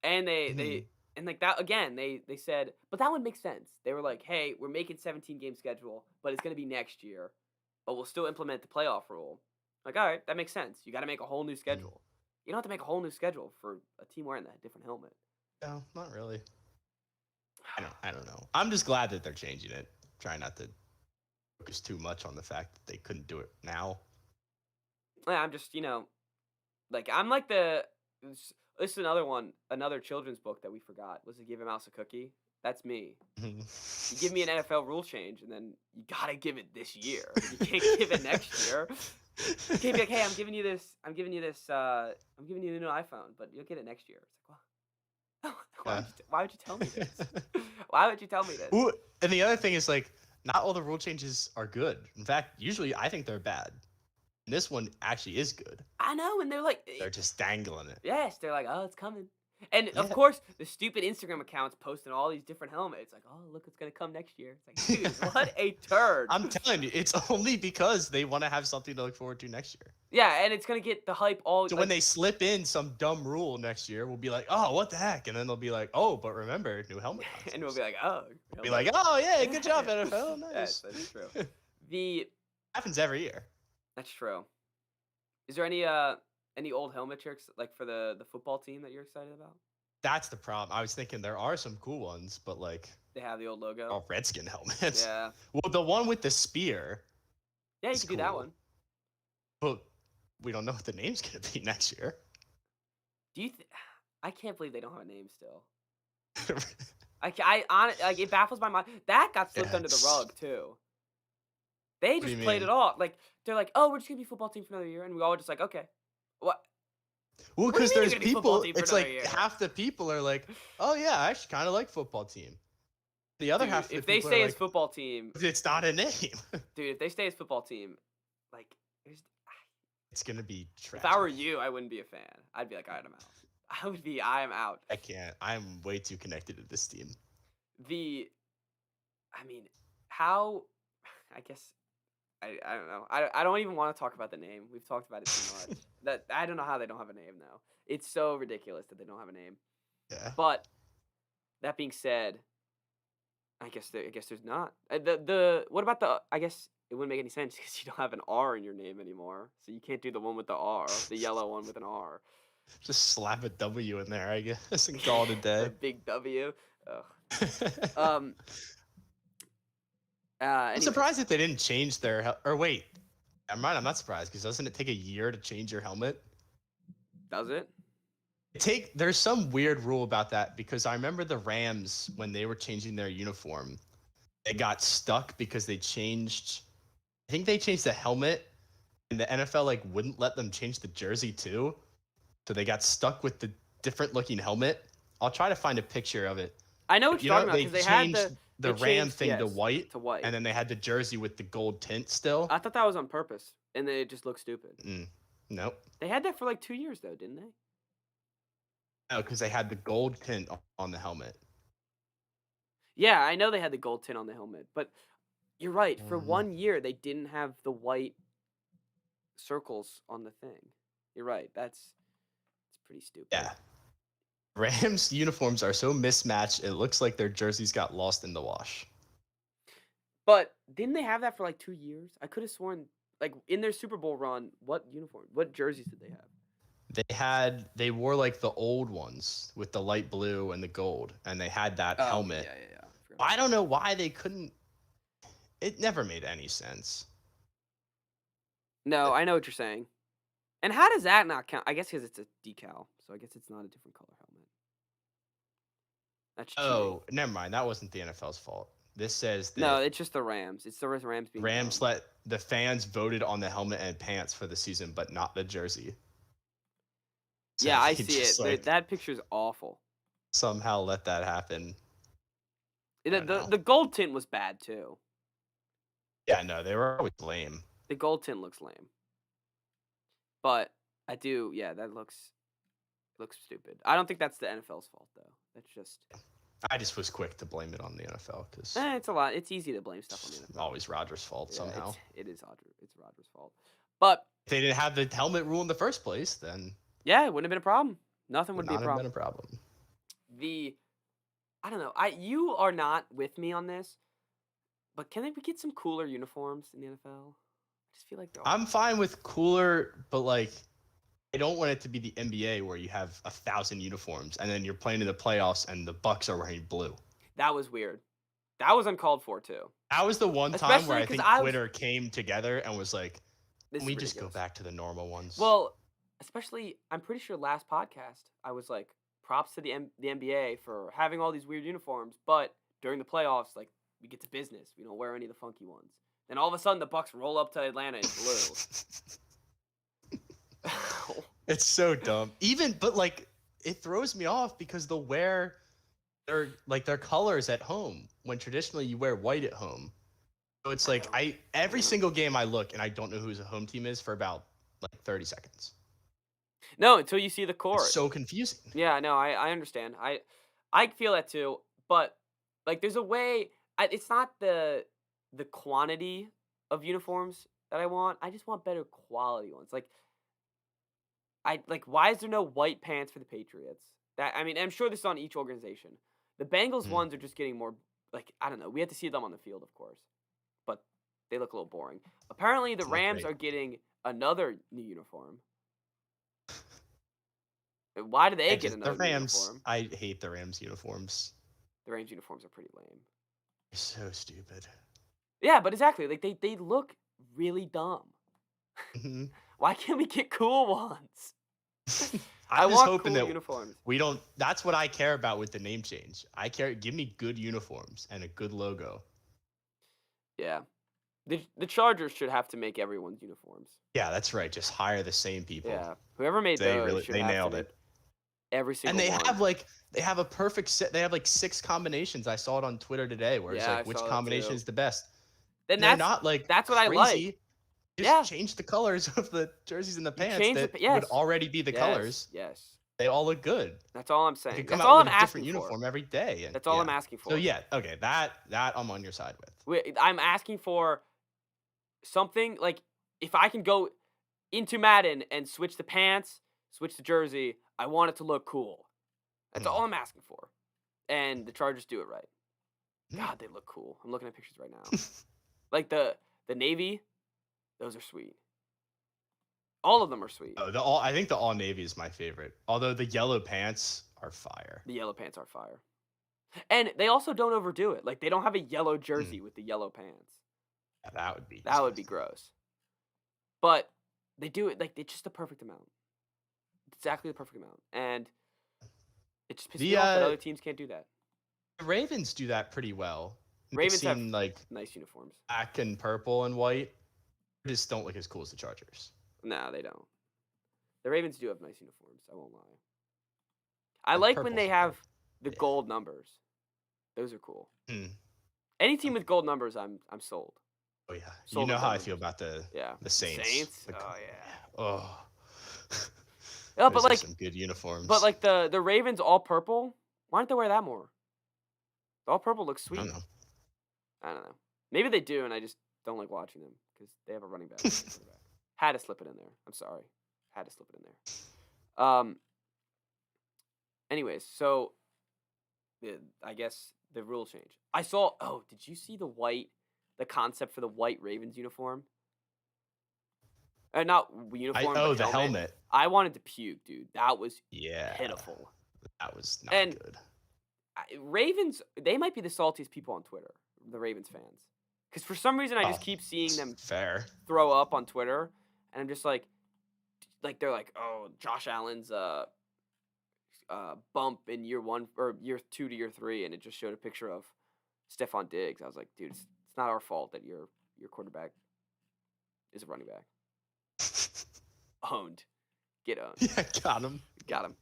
and Mhm. and like that again. They said, but that would make sense. They were like, hey, we're making 17 game schedule, but it's gonna be next year, but we'll still implement the playoff rule. Like, all right, that makes sense. You got to make a whole new Mhm. schedule. You don't have to make a whole new schedule for a team wearing that different helmet. No, not really. I don't know. I'm just glad that they're changing it. Try not to focus too much on the fact that they couldn't do it now. Yeah, I'm just like I'm like the. This is another one, another children's book that we forgot. Was to give a mouse a cookie. That's me. You give me an NFL rule change, and then you gotta give it this year. You can't give it next year. You can't be like, hey, I'm giving you this. I'm giving you the new iPhone, but you'll get it next year. It's like, well, why would you tell me this? Why would you tell me this? Ooh, and the other thing is like, not all the rule changes are good. In fact, usually I think they're bad. And this one actually is good. I know, and they're like, They're just dangling it. yes, they're like, oh, it's coming. And of Yeah. course, the stupid Instagram accounts posting all these different helmets. Like, oh, look, it's gonna come next year. It's like, dude, what a turd. I'm telling you, it's only because they want to have something to look forward to next year. Yeah, and it's gonna get the hype all. So when they slip in some dumb rule next year, we'll be like, oh, what the heck? And then they'll be like, oh, but remember, new helmet. and we'll be like, oh, be like, oh, yeah, good job, NFL. Nice. Yes, that's true. Happens every year. That's true. Is there any old helmet tricks like for the football team that you're excited about? That's the problem. I was thinking there are some cool ones, but like, They have the old logo. all Redskin helmets. Yeah. Well, the one with the spear, Yeah, you It's can do that cool. one. but we don't know what the name's gonna be next year. Do you? I can't believe they don't have a name still. Like it baffles my mind. That got slipped under the Yes. rug too. They do just you played mean? it off. Like they're like, oh, we're just gonna be a football team for another year, and we all just like, okay, what? Well, What do you because mean you're there's gonna be football people. team for It's another like year? half the people are like, oh yeah, I actually kind of like football team. The other Dude, half of the if they people stay are as like, football team, it's not a name. dude, if they stay as football team, like, It's gonna be tragic. if I were you, I wouldn't be a fan. I'd be like, all right, I'm out. I am out. I can't. I'm way too connected to this team. I mean, how? I guess I don't know. I don't even want to talk about the name. We've talked about it too much. That I don't know how they don't have a name now. It's so ridiculous that they don't have a name. Yeah. But that being said, I guess there's not the what about the? I guess it wouldn't make any sense because you don't have an R in your name anymore, so you can't do the one with the R, the yellow one with an R. Just slap a W in there, I guess, and call it a The day. big W. Ugh. I'm Anyway, surprised that they didn't change their or wait. I'm right. I'm not surprised because doesn't it take a year to change your helmet? does it? There's some weird rule about that because I remember the Rams when they were changing their uniform, they got stuck because they changed. I think they changed the helmet, and the NFL like wouldn't let them change the jersey too, so they got stuck with the different looking helmet. I'll try to find a picture of it. I know what You you're know, talking about they because they had changed the they Ram changed, thing to yes, white, to white. and then they had the jersey with the gold tint still. I thought that was on purpose, and they just looked stupid. Nope. They had that for like 2 years though, didn't they? No, because they had the gold tint on the helmet. Yeah, I know they had the gold tint on the helmet, but you're right. For Mhm. 1 year, they didn't have the white circles on the thing. You're right. It's pretty stupid. Yeah. Rams uniforms are so mismatched, it looks like their jerseys got lost in the wash. But didn't they have that for like 2 years? I could have sworn, like in their Super Bowl run, what jerseys did they have? They wore like the old ones with the light blue and the gold, and they had that helmet. Yeah. I forgot. I don't know why they couldn't. It never made any sense. No, I know what you're saying. And how does that not count? I guess because it's a decal, so I guess it's not a different color helmet. That's cheating. Oh, never mind. That wasn't the NFL's fault. This says that No, it's just the Rams. It's the Rams being Rams dumb. let the fans voted on the helmet and pants for the season, but not the jersey. Yeah, I they see just it. like That picture's awful. somehow let that happen. I The, don't the know. the gold tint was bad too. Yeah, no, they were always lame. The gold tint looks lame. But I do, yeah, that looks stupid. I don't think that's the NFL's fault though. That's just I just was quick to blame it on the NFL because it's a lot. It's easy to blame stuff on the it's NFL. always Rodgers' fault Yeah, somehow. it's Rodgers' fault. But If they didn't have the helmet rule in the first place, then yeah, it wouldn't have been a problem. Nothing it would would be a not have been problem. a problem. I don't know. You are not with me on this, but can we get some cooler uniforms in the NFL? I just feel like there I'm are. fine with cooler, but like I don't want it to be the NBA where you have 1,000 uniforms and then you're playing in the playoffs and the Bucks are wearing blue. That was weird. That was uncalled for too. That was the one time where Especially I 'cause think I was Twitter came together and was like, This "Can is we just go ridiculous. back to the normal ones?" Well, especially I'm pretty sure last podcast I was like, props to the NBA for having all these weird uniforms, but during the playoffs, like we get to business. We don't wear any of the funky ones. Then all of a sudden the Bucks roll up to Atlanta in blue. It's so dumb. But like it throws me off because they'll wear their colors at home when traditionally you wear white at home. So it's like every single game I look and I don't know who the home team is for about like 30 seconds. No, until you see the court. It's so confusing. Yeah, no, I understand. I feel that too, but like there's a way. It's not the quantity of uniforms that I want. I just want better quality ones. Why is there no white pants for the Patriots? I'm sure this is on each organization. The Bengals Mm. ones are just getting more I don't know. We have to see them on the field, of course, but they look a little boring. Apparently, the It's not Rams great. are getting another new uniform. Why do they get The another new Rams, uniform? I hate the Rams uniforms. The Rams uniforms are pretty lame. They're so stupid. Yeah, but exactly. Like they look really dumb. Mhm. Why can't we get cool ones? I I'm just want hoping cool that uniforms. we don't. That's what I care about with the name change. Give me good uniforms and a good logo. Yeah. The Chargers should have to make everyone's uniforms. Yeah, that's right. Just hire the same people. Yeah. Whoever made those should They have to nailed make it. every single And one. they have a perfect set. They have like 6 combinations. I saw it on Twitter today where it's Yeah, I like which saw that combination too. is the best. Then They're not like that's what I crazy. like. Just Yeah. change the colors of the jerseys and the You pants change that yes. would already be the Yes, colors. Yes. They all look good. That's all I'm You saying. could come That's out all with I'm a different asking for. uniform every day. And That's all yeah. I'm asking for. So yeah, okay, that I'm on your side with. I'm asking for something like if I can go into Madden and switch the pants, switch the jersey, I want it to look cool. That's all I'm asking for. And the Chargers do it right. God, they look cool. I'm looking at pictures right now. Like the Navy, those are sweet. All of them are sweet. I think the all navy is my favorite. Although the yellow pants are fire. The yellow pants are fire. And they also don't overdo it. Like they don't have a yellow jersey with the yellow pants. Yeah, that would be That would be gross. But they do it like it's just the perfect amount. Exactly the perfect amount. And it just pisses me off that other teams can't do that. The Ravens do that pretty well. Ravens have like nice uniforms. black and purple and white. They just don't look as cool as the Chargers. No, they don't. The Ravens do have nice uniforms. I won't lie. I like when they have the gold numbers. Those are cool. Any team with gold numbers, I'm sold. Oh yeah, Sold you know on how gold I feel numbers. about the Yeah. Saints. Saints? The- Oh yeah. Oh. Yeah, Those but are like some good uniforms. But like the Ravens all purple, why don't they wear that more? The all purple looks I sweet. don't know. I don't know. Maybe they do, and I just don't like watching them because they have a running back. And a quarterback. Had to slip it in there. I'm sorry. Had to slip it in there. Anyways, so I guess the rule change. I saw. Oh, did you see the concept for the white Ravens uniform? Not uniform. Oh, but the helmet. I wanted to puke, dude. That was Yeah. pitiful. That was not And- good. Ravens, they might be the saltiest people on Twitter, the Ravens fans. Because for some reason, I just keep seeing them Fair. throw up on Twitter, and I'm just like they're like, oh, Josh Allen's bump in year 1 or year 2 to year 3, and it just showed a picture of Stephon Diggs. I was like, dude, it's not our fault that your quarterback is a running back. Owned. Get owned. Yeah, got him. Got him.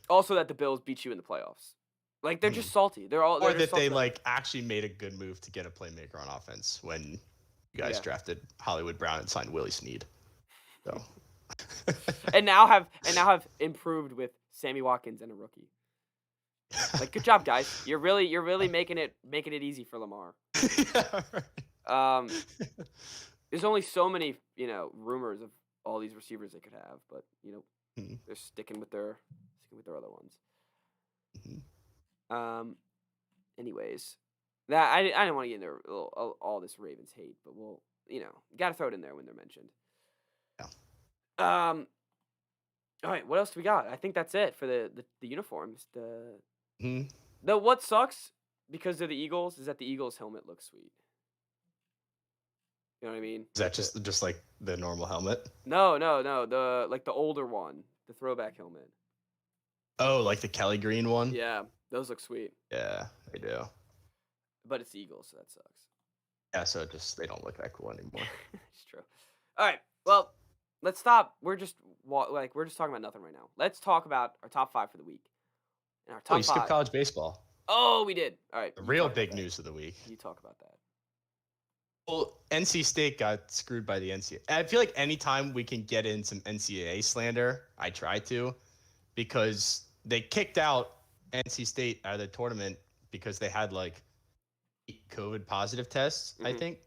Also that the Bills beat you in the playoffs. Like they're just salty. They're Or just that salty they about it. like actually made a good move to get a playmaker on offense when you guys Yeah. drafted Hollywood Brown and signed Willie Snead. So and now have improved with Sammy Watkins and a rookie. Like good job, guys. You're really making it easy for Lamar. Yeah, right. There's only so many, rumors of all these receivers they could have, but Mhm. they're sticking with their other ones. Mhm. Anyways, that I didn't want to get into all this Ravens hate, but we'll gotta throw it in there when they're mentioned. Yeah. All right, what else do we got? I think that's it for the uniforms. Mhm. The what sucks because they're the Eagles is that the Eagles helmet looks sweet. You know what I mean? Is that just like the normal helmet? No, the older one, the throwback helmet. Oh, like the Kelly Green one? Yeah, those look sweet. Yeah, they do. But it's the Eagles, so that sucks. Yeah, so they don't look that cool anymore. It's true. All right, well, let's stop. We're just talking about nothing right now. Let's talk about our top 5 for the week. And our Oh, top you 5. skipped college baseball. Oh, we did. All right. The real big news of the week. You talk about that. Well, NC State got screwed by the NCAA. I feel like anytime we can get in some NCAA slander, I try to, because they kicked out NC State out of the tournament because they had like 8 COVID positive tests, I think.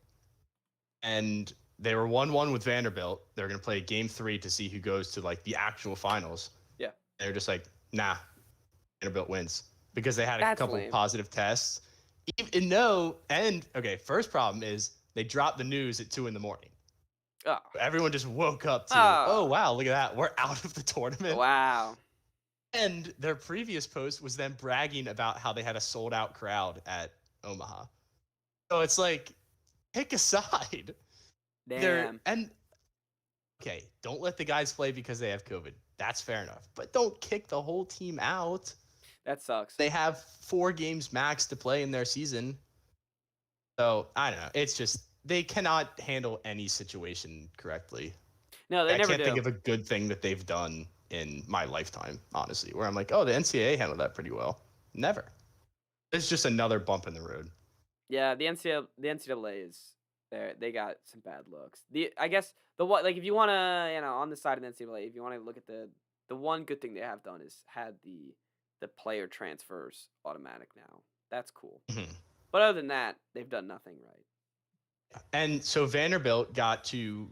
And they were 1-1 with Vanderbilt. They're going to play game 3 to see who goes to like the actual finals. Yeah. They're just like, nah, Vanderbilt wins because they had a That's couple lame. positive tests. First problem is they dropped the news at 2 a.m. Oh. Everyone just woke up to, oh, wow, look at that. We're out of the tournament. Wow. And their previous post was them bragging about how they had a sold-out crowd at Omaha. So it's like, pick a side. Damn. Okay, don't let the guys play because they have COVID. That's fair enough. But don't kick the whole team out. That sucks. They have 4 games max to play in their season. So, I don't know. It's just, they cannot handle any situation correctly. No, they never do. I can't think of a good thing that they've done in my lifetime, honestly, where I'm like, oh, the NCAA handled that pretty well. Never. It's just another bump in the road. Yeah, the NCAA is there. They got some bad looks. I guess if you want to, on the side of the NCAA, if you want to look at the one good thing they have done is had the player transfers automatic now. That's cool. Mm-hmm. But other than that, they've done nothing right. And so Vanderbilt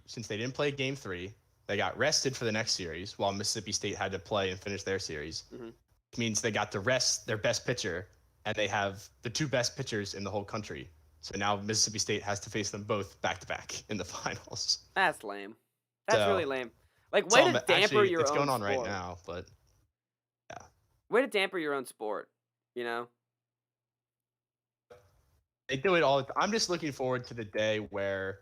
since they didn't play game 3, they got rested for the next series while Mississippi State had to play and finish their series. Mm-hmm. Which means they got to rest their best pitcher, and they have the 2 best pitchers in the whole country. So now Mississippi State has to face them both back-to-back in the finals. That's lame. That's really lame. Like, way to damper your own sport. It's going on right now, but yeah. Way to damper your own sport, They do it all the time. I'm just looking forward to the day where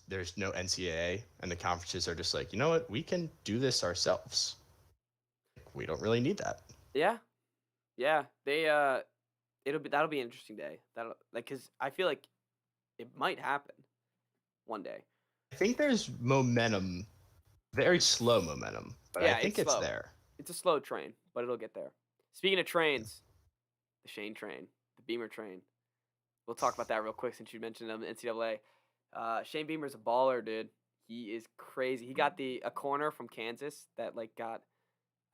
there's no NCAA and the conferences are just like, you know what, we can do this ourselves. We don't really need that. Yeah. They that'll be an interesting day. Because I feel like it might happen one day. I think there's momentum, very slow momentum, but I think it's there. It's a slow train, but it'll get there. Speaking of trains, the Shane train, the Beamer train. We'll talk about that real quick since you mentioned them, the NCAA. Shane Beamer's a baller, dude. He is crazy. He got a corner from Kansas that I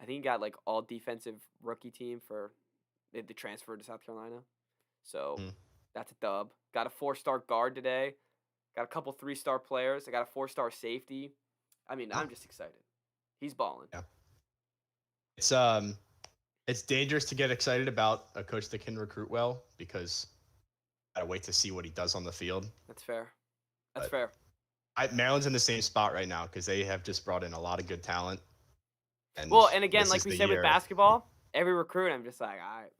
think he got all defensive rookie team for they transferred to South Carolina. So that's a dub. Got a 4-star guard today. Got a couple 3-star players. I got a 4-star safety. I mean, I'm just excited. He's balling. Yeah. It's dangerous to get excited about a coach that can recruit well because I gotta wait to see what he does on the field. That's fair. That's fair. Maryland's in the same spot right now because they have just brought in a lot of good talent. And again, like we said with basketball, every recruit, I'm just like, all right,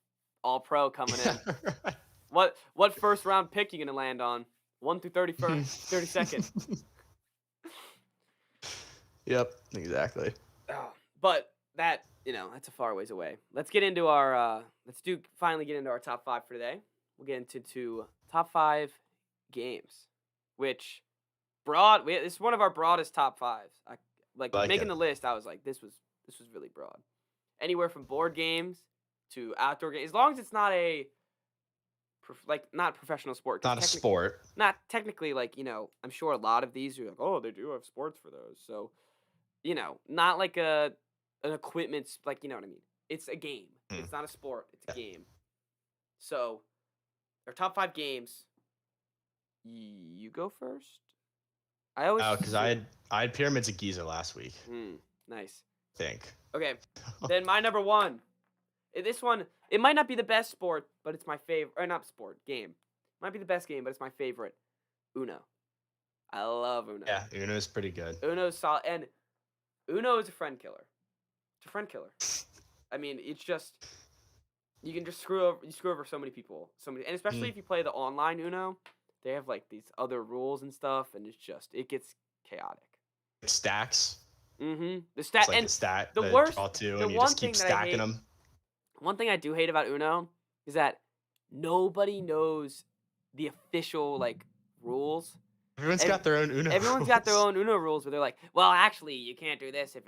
all pro coming in. Right. What first round pick you gonna land on? 1 through 32nd. Yep, exactly. But that, that's a far ways away. Let's get into our finally get into our top 5 for today. We'll get into top 5 games, which broad. This is one of our broadest top fives. Like Making it. the list. I was like, this was really broad. Anywhere from board games to outdoor games, as long as it's not a not professional sport. 'Cause Not a sport. Not technically, I'm sure a lot of these are like, oh, they do have sports for those. So, not like an equipment, you know what I mean. It's a game. Hmm. It's not a sport. It's a game. So, our top 5 games. You go first. I always. Oh, because I had Pyramids of Giza last week. Nice. I think. Okay, then my number 1. This one, it might not be the best sport, but it's my favorite. Or not sport, game. Might be the best game, but it's my favorite. Uno. I love Uno. Yeah, Uno is pretty good. Uno's solid, and Uno is a friend killer. It's a friend killer. I mean, it's just you can just screw over so many people, and especially if you play the online Uno, they have like these other rules and stuff, and it gets chaotic. Stacks. The It's stat like and the stat. the the worst- draw two, the and you one just keep thing that I stacking hate- them. one thing I do hate about Uno is that nobody knows the official rules. Everyone's got their own Uno. Everyone's got their rules. own Uno rules where they're like, well, actually, you can't do this if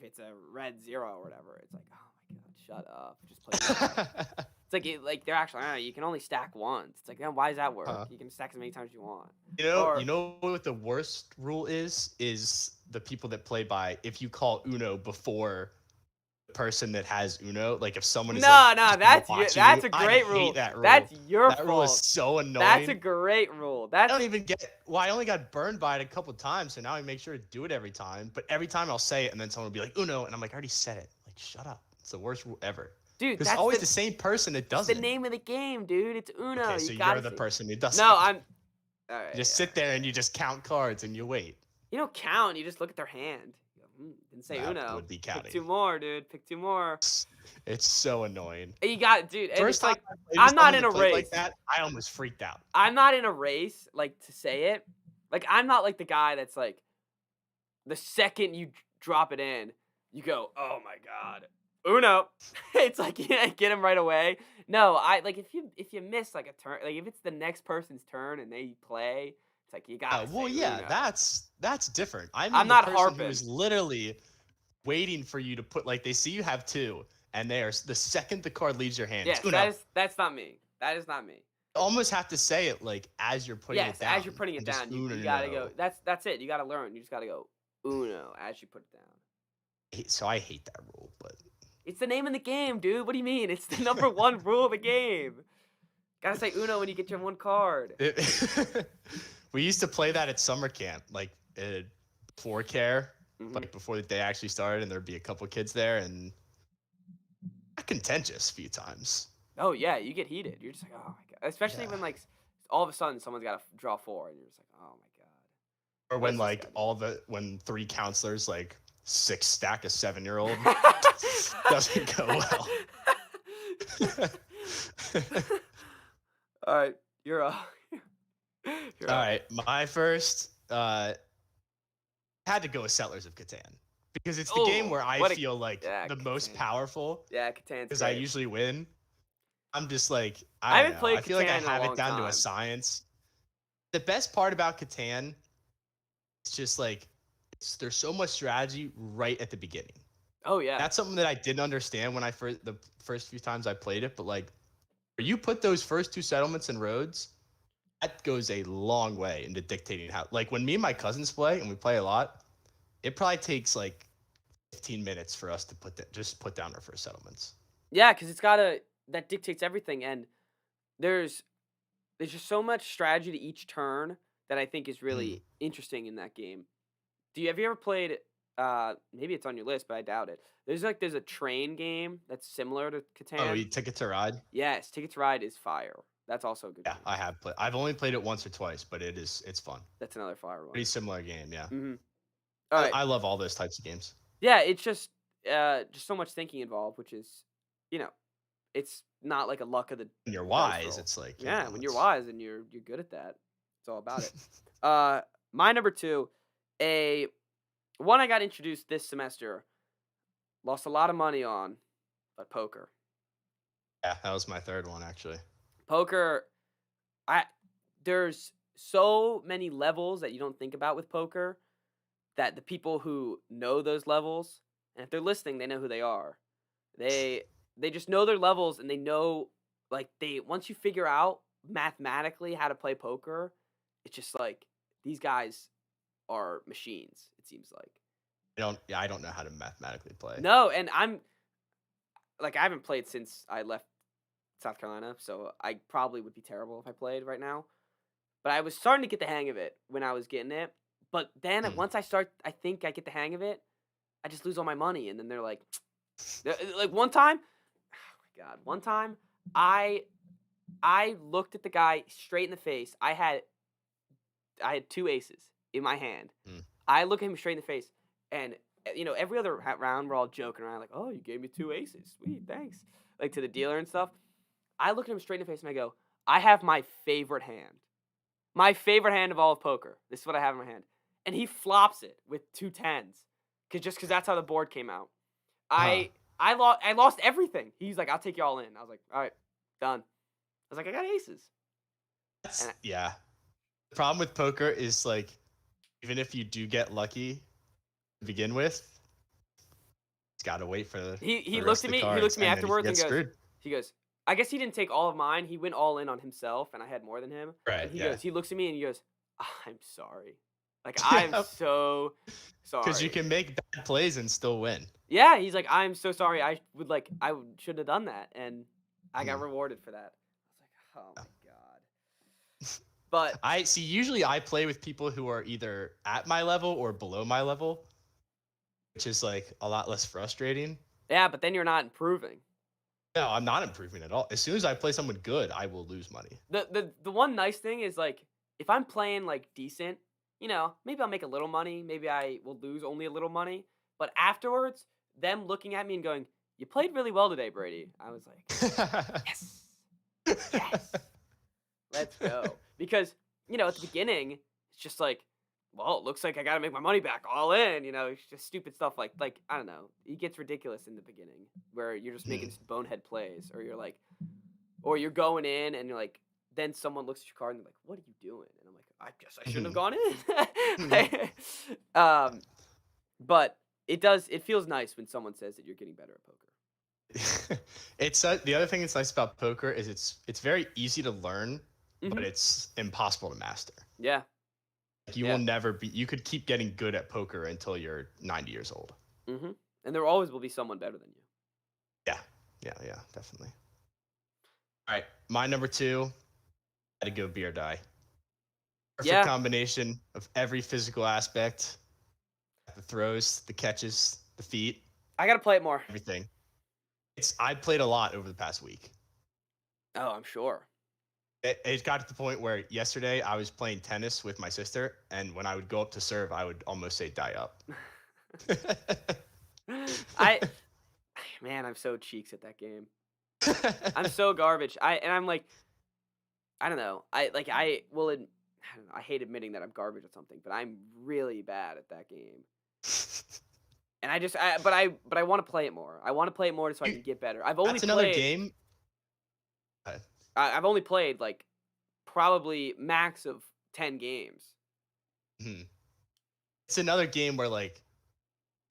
it's a red 0 or whatever. It's like, oh my god, shut up, just play. It's like they're actually, I don't know, you can only stack once. It's like, then why does that work? You can stack as many times as you want. You know what the worst rule is? Is the people that play by if you call Uno before the person that has Uno, like if someone is No, just that's watching that's you, a great I rule. hate that rule. That's your that fault. rule is so annoying. That's a great rule. I don't even get. Well, I only got burned by it a couple times, so now I make sure to do it every time. But every time I'll say it, and then someone will be like Uno, and I'm like, I already said it. Like, shut up. It's the worst rule ever. Dude, Because that's always the same person that does the it. name of the game, dude. It's Uno. Okay, so you gotta you're the say- person who does No, it. I'm. All right. Just sit there and you just count cards and you wait. You don't count. You just look at their hand. You go, didn't say That Uno. would be Pick counting. 2 more, dude. Pick 2 more. It's so annoying. And you got it, dude. And First it's time like I played with I'm not someone in that a played race. like that, I almost freaked out. I'm not in a race, to say it. Like, I'm not like the guy that's like, the second you drop it in, you go, oh my god, Uno. It's like, you can't get him right away. No, if you miss like a turn, like if it's the next person's turn and they play, it's like you gotta. Well, say yeah, Uno. that's different. I mean, I'm the not person harping. who is literally waiting for you to put, like, they see you have 2, and they are the second the card leaves your hand. Yes, it's Uno. that's not me. That is not me. You almost have to say it like as you're putting Yes, it down. as you're putting it and just down, you Uno. gotta go. That's it. You gotta learn. You just gotta go Uno as you put it down. So I hate that rule, but It's the name of the game, dude. What do you mean? It's the number 1 rule of the game. Gotta say Uno when you get your 1 card. we used to play that at summer camp, like before care, Mhm. like before the day actually started, and there'd be a couple kids there, and got contentious a few times. Oh yeah, you get heated. You're just like, oh my god. Especially Yeah. when all of a sudden someone's got to draw 4, and you're just like, oh my god. Or What when is this like guy when 3 counselors like 6 stack a 7-year-old doesn't go well. All right, you're up. You're All up. right, my first had to go with Settlers of Catan because it's the game Oh, where I what a- feel like yeah, the most Catan. powerful Yeah, Catan's because I great. usually win. I'm just like I haven't don't know. played I feel like I Catan in a have long it down to time. a science. The best part about Catan is just like there's so much strategy right at the beginning. Oh yeah. That's something that I didn't understand when the first few times I played it, but like where you put those first 2 settlements and roads, that goes a long way into dictating how. Like when me and my cousins play, and we play a lot, it probably takes like 15 minutes for us to put down our first settlements. Yeah, because that dictates everything, and there's just so much strategy to each turn that I think is really interesting in that game. Have you ever played? Maybe it's on your list, but I doubt it. There's a train game that's similar to Catan. Oh, you Ticket to Ride? Yes, Ticket to Ride is fire. That's also a good Yeah, game. I have played. I've only played it once or twice, but it's fun. That's another fire one. Pretty similar game, yeah. Mm-hmm. All right. I love all those types of games. Yeah, it's just so much thinking involved, which is, it's not like a luck of the When you're dice wise, roll. it's like Yeah, when you're it's- wise and you're good at that. It's all about it. My number 2, one I got introduced this semester, lost a lot of money on, but poker. Yeah, that was my third one actually. Poker, there's so many levels that you don't think about with poker that the people who know those levels, and if they're listening, they know who they are. They they just know their levels and they know like they once you figure out mathematically how to play poker, it's just like these guys are machines, it seems like. I don't know how to mathematically play. No, and I'm like I haven't played since I left South Carolina, so I probably would be terrible if I played right now. But I was starting to get the hang of it when I was getting it. But then Mm. once I think I get the hang of it, I just lose all my money, and then they're like one time, oh my god, one time I looked at the guy straight in the face. I had two aces in my hand. Mm. I look at him straight in the face, and every other round we're all joking around like, "Oh, you gave me two aces, sweet, thanks," like to the dealer and stuff. I look at him straight in the face and I go, "I have my favorite hand of all of poker. This is what I have in my hand," and he flops it with two tens, because that's how the board came out. Huh. I lost everything. He's like, "I'll take you all in." I was like, "All right, done." I was like, "I got aces." And Yeah. The problem with poker is like, even if you do get lucky to begin with, it's got to wait for he the looked rest at of the me. He looked cards, at me and then you afterwards get and goes, screwed. he goes, "I guess he didn't take all of mine. He went all in on himself, and I had more than him." Right. And he Yeah. goes, he looks at me and he goes, "I'm sorry. Like I'm so Because you sorry." can make bad plays and still win. Yeah, he's like, "I'm so sorry. Shouldn't have done that," and I got Mhm. rewarded for that. I was like, "Oh my god!" But I see. Usually, I play with people who are either at my level or below my level, which is like a lot less frustrating. yeah, but then you're not improving. No, I'm not improving at all. As soon as I play someone good, I will lose money. The one nice thing is like if I'm playing like decent, maybe I'll make a little money, maybe I will lose only a little money, but afterwards, them looking at me and going, "You played really well today, Brady." I was like, "Yes. Yes. Let's go." Because, at the beginning, it's just like, well, it looks like I got to make my money back all in, it's just stupid stuff like I don't know. It gets ridiculous in the beginning where you're just making Hmm. bonehead plays or you're going in and you're like, then someone looks at your card and they're like, "What are you doing?" And I'm like, "I guess I shouldn't have Mhm. gone Mhm. in." But it feels nice when someone says that you're getting better at poker. It's the other thing that's nice about poker is it's very easy to learn, but Hmm. it's impossible to master. Yeah. Like, you will Yeah. never be. You could keep getting good at poker until you're 90 years old. Hmm. And there always will be someone better than you. Yeah, yeah, definitely. All right, my number two. Had to go beer die. Perfect Yeah. combination of every physical aspect: the throws, the catches, the feet, I got to play it more. everything. I played a lot over the past week. Oh, I'm sure. It got to the point where yesterday I was playing tennis with my sister, and when I would go up to serve, I would almost say die up. I Man, I'm so cheeks at that game. I'm so garbage. I'm like, I don't know. I don't know. I hate admitting that I'm garbage at something, but I'm really bad at that game. And but I want to play it more. I want to play it more so I You- can get better. That's another game. I've only played like probably max of 10 games. Mhm. It's another game where like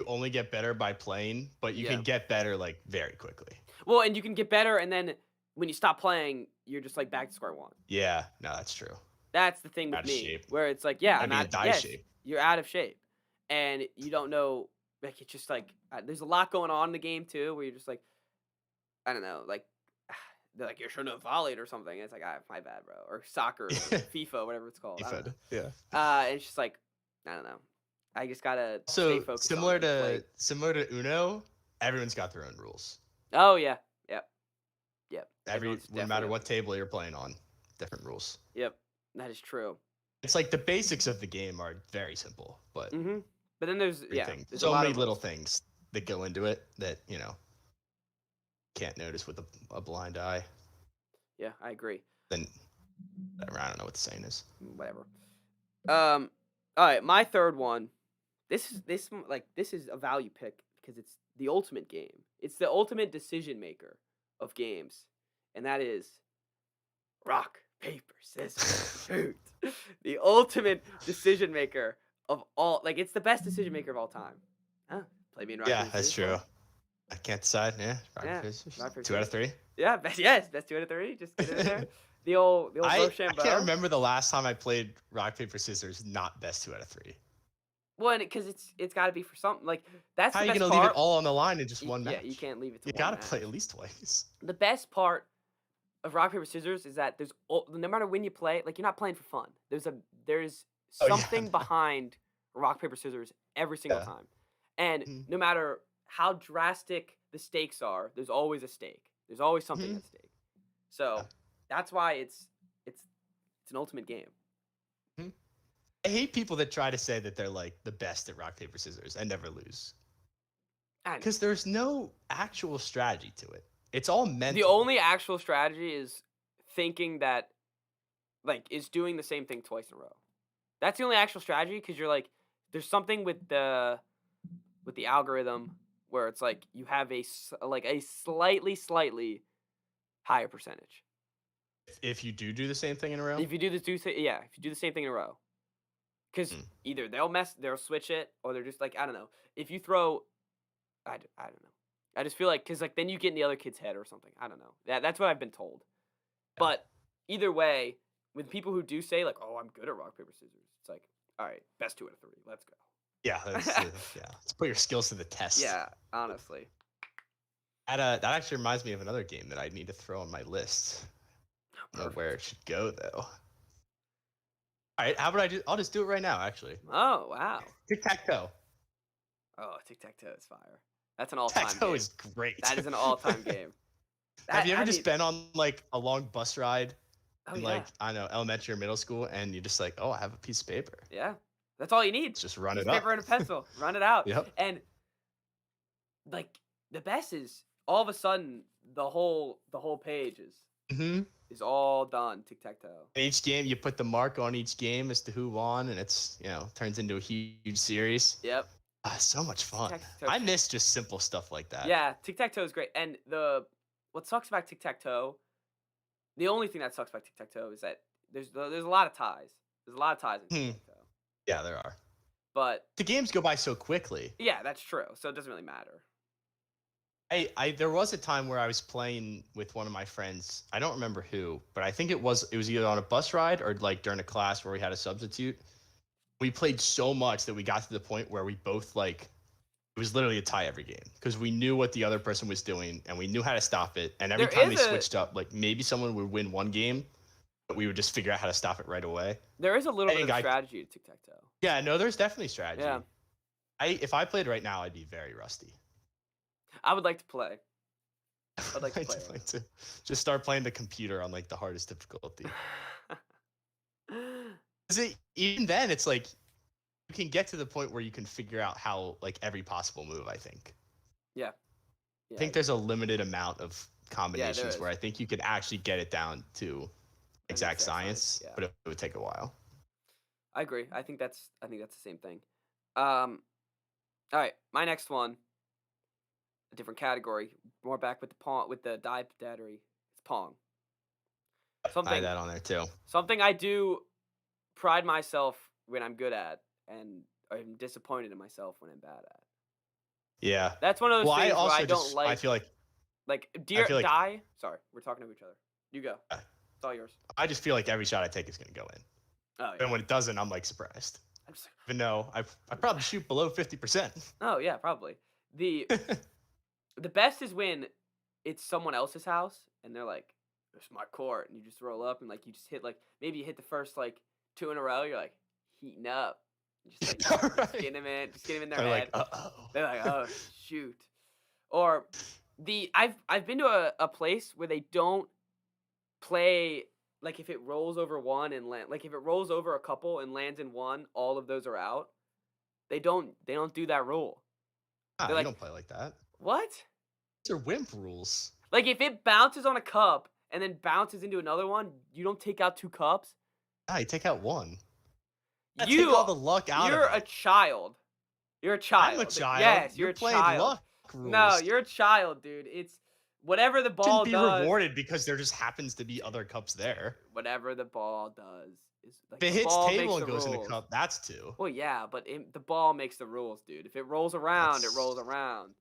you only get better by playing, but you Yeah. can get better like very quickly. Well, and you can get better, and then when you stop playing, you're just like back to square one. Yeah, no, that's true. That's the thing Out with of me, shape. where it's like, yeah, Gotta I'm be in out. die Yes, shape. you're out of shape, and you don't know. Like it's just like there's a lot going on in the game too, where you're just like, I don't know, like they're like you shouldn't have volleyed or something. And it's like, my bad, bro, or soccer, or FIFA, whatever it's called. I don't know. Yeah. And it's just like, I don't know. I just gotta stay So focused on similar it and play. to similar to Uno, everyone's got their own rules. Oh yeah, yep, yep. No Everyone's matter definitely what got table you're playing on, different rules. Yep, that is true. It's like the basics of the game are very simple, but Mm-hmm. But then there's everything, there's a so lot many of little rules. things that go into it that can't notice with a blind eye. Yeah, I agree. Then I don't know what the saying is. Whatever. All right, my third one. This is a value pick because it's the ultimate game. It's the ultimate decision maker of games, and that is rock paper, scissors, shoot. The ultimate decision maker of all. Like, it's the best decision maker of all time. Huh? Play me in rock, Yeah, paper, that's scissors, true. bro. I can't decide. Yeah, rock, Yeah, paper, scissors. rock, paper, 2 out of scissors. 3. Yeah, best 2 out of 3. Just get it in there. The old I Rochambeau. can't remember the last time I played rock paper scissors not best 2 out of 3. Well, because it's got to be for something. Like, that's How the are you best gonna part. leave it all on the line in just one match? Yeah, you can't leave it to You one gotta match. play at least twice. The best part of rock paper scissors is that no matter when you play, like, you're not playing for fun. There's Oh, yeah, something no. behind rock paper scissors every single Yeah. time, and Mhm. no matter how drastic the stakes are, there's always a stake. There's always something Mhm. at stake. So Yeah. that's why it's an ultimate game. I hate people that try to say that they're like the best at rock paper scissors and never lose And because there's no actual strategy to it. It's all mental. the only actual strategy is thinking that, like, is doing the same thing twice in a row. That's the only actual strategy, because you're like, there's something with the algorithm where it's like you have a slightly higher percentage if you do the same thing in a row. if you do if you do the same thing in a row, because Hmm. either they'll switch it, or they're just like, I don't know, if you throw, I don't know, I just feel like, because like then you get in the other kid's head or something, I don't know, that's what I've been told. Yeah. But either way, with people who do say like, oh, I'm good at rock paper scissors, it's like, all right, best 2 out of 3, let's go. Yeah, yeah. Let's put your skills to the test. Yeah, honestly. That actually reminds me of another game that I need to throw on my list. I don't know where it should go though. All right, how about I'll just do it right now. Actually, Oh, wow. tic tac toe. Oh, tic-tac-toe is fire. That's an all-time Tic tac toe game. is great. That is an all-time game. Have you ever I just mean- been on like a long bus ride Oh, in yeah. like, I don't know, elementary or middle school, and you're just like, oh, I have a piece of paper. Yeah. That's all you need. Let's just run Piece it of up. paper and a pencil. Run it out. Yep. And like, the best is all of a sudden the whole page Mm-hmm. is all done tic-tac-toe. Each game, you put the mark on each game as to who won, and it's, turns into a huge series. Yep. So much fun. Tic-tac-toe. I miss just simple stuff like that. Yeah, tic-tac-toe is great. And what sucks about tic-tac-toe, the only thing that sucks about tic-tac-toe is that there's a lot of ties. There's a lot of ties in Hmm. tic-tac-toe. Yeah, there are. But The games go by so quickly. yeah, that's true. So it doesn't really matter. There was a time where I was playing with one of my friends. I don't remember who, but I think it was either on a bus ride or like during a class where we had a substitute. We played so much that we got to the point where we both it was literally a tie every game because we knew what the other person was doing and we knew how to stop it. And every There time they is a- switched up, like maybe someone would win one game, but we would just figure out how to stop it right away. There is a little I bit think of strategy to tic-tac-toe. Yeah, no, there's definitely strategy. Yeah. If I played right now, I'd be very rusty. I would like to play. I'd like to I'd play like to just start playing the computer on like the hardest difficulty. 'Cause even then, it's like you can get to the point where you can figure out how like every possible move. I think. Yeah, I think there's a limited amount of combinations is. where I think you could actually get it down to exact science, yeah. but it would take a while. I agree. I think that's the same thing. All right, my next one, a different category, more back with the die battery. It's Pong. Buy Something that on there too. I do pride myself when I'm good at, and I'm disappointed in myself when I'm bad at. Yeah. That's one of those Well, I things where also I don't just like. I feel like feel like- die. Sorry, we're talking to each other. You go. Yeah. It's all yours. I just feel like every shot I take is gonna go in, Oh and yeah. when it doesn't, I'm like surprised. I'm just like, Even though I probably shoot below 50%. oh yeah, probably. The best is when it's someone else's house and they're like, "It's my court," and you just roll up and like you just hit maybe you hit the first 2 in a row. You're like heating up, and just Right. get him in their They're head. like, uh-oh. They're like, oh shoot. Or I've been to a place where they don't play, like, if it rolls over one and if it rolls over a couple and lands in one, all of those are out. They don't do that rule. Ah, they're you like- don't play like that. What? These are wimp rules. Like, if it bounces on a cup and then bounces into another one, you don't take out 2 cups. Ah, you take out one. Yeah, You take all the luck out You're of a it. child. You're a child. I'm a child. Yes, you're You're a playing child. luck rules. No, you're a child, dude. It's Whatever the ball Shouldn't be does, rewarded because there just happens to be other cups there. whatever the ball does is like If it the hits ball table makes and the goes in the rules. cup, that's two. Well, yeah, but the ball makes the rules, dude. If it rolls around, it rolls around.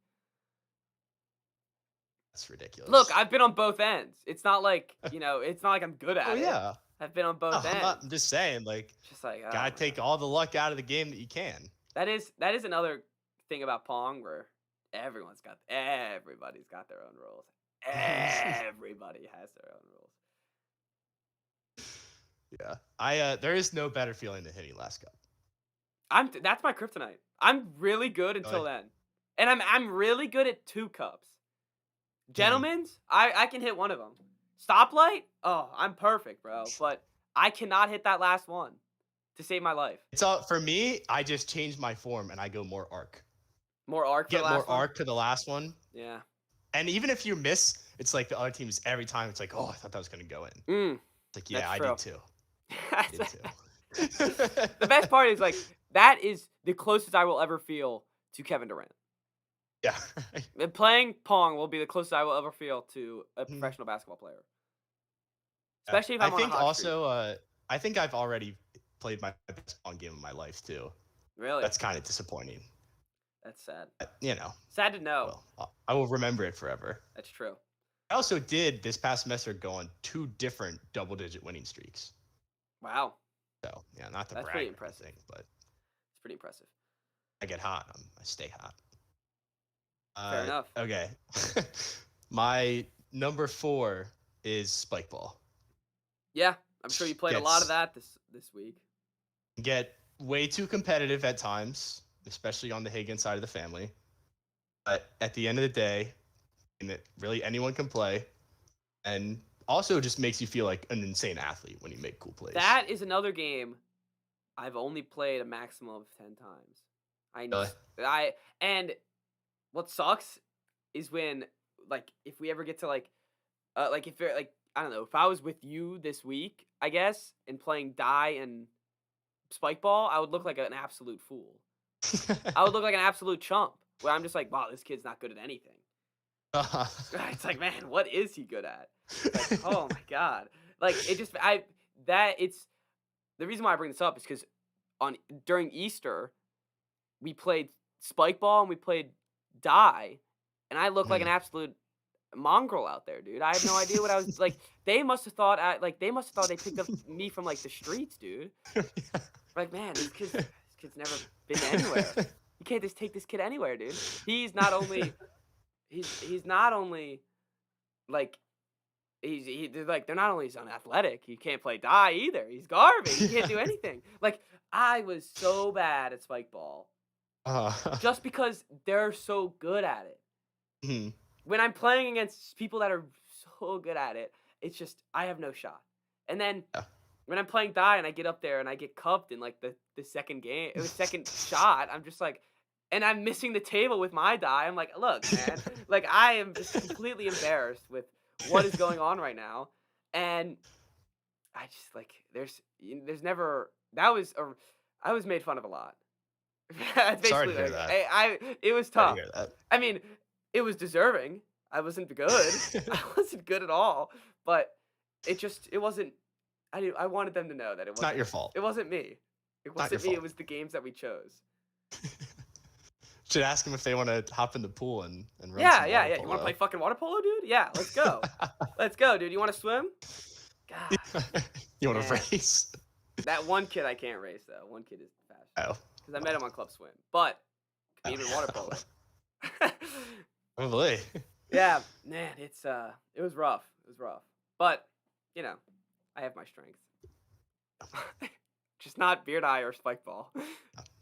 That's ridiculous. Look, I've been on both ends. It's not like, it's not like I'm good at Oh it. yeah. I've been on both ends. I'm just saying, like, Just like, oh gotta my take God. all the luck out of the game that you can. That is another thing about Pong where everybody's got their own rules. Everybody has their own rules. Yeah. There is no better feeling than hitting last cup. That's my kryptonite. I'm really good until Really? then. And I'm really good at 2 cups. Gentlemen's, I can hit one of them. Stoplight? Oh, I'm perfect, bro. But I cannot hit that last one to save my life. It's all for me. I just change my form and I go more arc. More arc for Get the more last one? arc to the last one. Yeah. And even if you miss, it's like the other teams every time. It's like, oh, I thought that was gonna go in. Mm. It's like, yeah, That's I true. did too. I did too. The best part is like that is the closest I will ever feel to Kevin Durant. Yeah. And playing Pong will be the closest I will ever feel to a professional basketball player. Especially if I'm I on a think hot streak. also, I think I've already played my best Pong game of my life too. Really? That's kind of disappointing. That's sad. You know. Sad to know. Well, I will remember it forever. That's true. I also did this past semester go on 2 different double-digit winning streaks. Wow. So yeah, not to That's brag pretty or impressive. anything, but It's pretty impressive. I get hot. I stay hot. Fair enough. Okay. My number 4 is Spike Ball. Yeah, I'm sure you played a lot of Gets- that this week. Get way too competitive at times, especially on the Higgins side of the family. But at the end of the day, and that really anyone can play, and also just makes you feel like an insane athlete when you make cool plays. That is another game I've only played a maximum of 10 times. Really? And what sucks is when like if we ever get to like if you're like I don't know, if I was with you this week, I guess, and playing die and spike ball, I would look like an absolute fool. I would look like an absolute chump. Where I'm just like, wow, this kid's not good at anything. It's like, man, what is he good at? Like, oh my god. Like it just it's the reason why I bring this up is because during Easter, we played spike ball and we played die, and I look like an absolute mongrel out there, dude. I have no idea what I was like. They must have thought they picked up me from like the streets, dude. Like, man, this kid's never been anywhere. You can't just take this kid anywhere, dude. He's not only like they're not only unathletic, he can't play die either. He's garbage. He can't do anything. Like I was so bad at spike ball. Just because they're so good at it. When I'm playing against people that are so good at it, it's just I have no shot. And then when I'm playing die and I get up there and I get cupped in like the second shot, I'm just like, and I'm missing the table with my die. I'm like, look, man, like I am just completely embarrassed with what is going on right now, and I just like there's never I was made fun of a lot. That's Sorry to basically hear like, that. It was Sorry tough. to hear that. I mean, it was deserving. I wasn't good. I wasn't good at all. But it wasn't. I wanted them to know that it It's wasn't. not your fault. It wasn't me. It Not your wasn't me. It fault. was the games that we chose. Should ask them if they want to hop in the pool and run Yeah. some You water want to polo. play fucking water polo, dude? Yeah. Let's go. Let's go, dude. You want to swim? God, You want to Man. race? that one kid I can't race though. One kid is fast Oh, because I met him on Club Swim, but even water polo. probably. Yeah, man, it was rough. It was rough. But, I have my strengths. Just not beard eye or spike ball.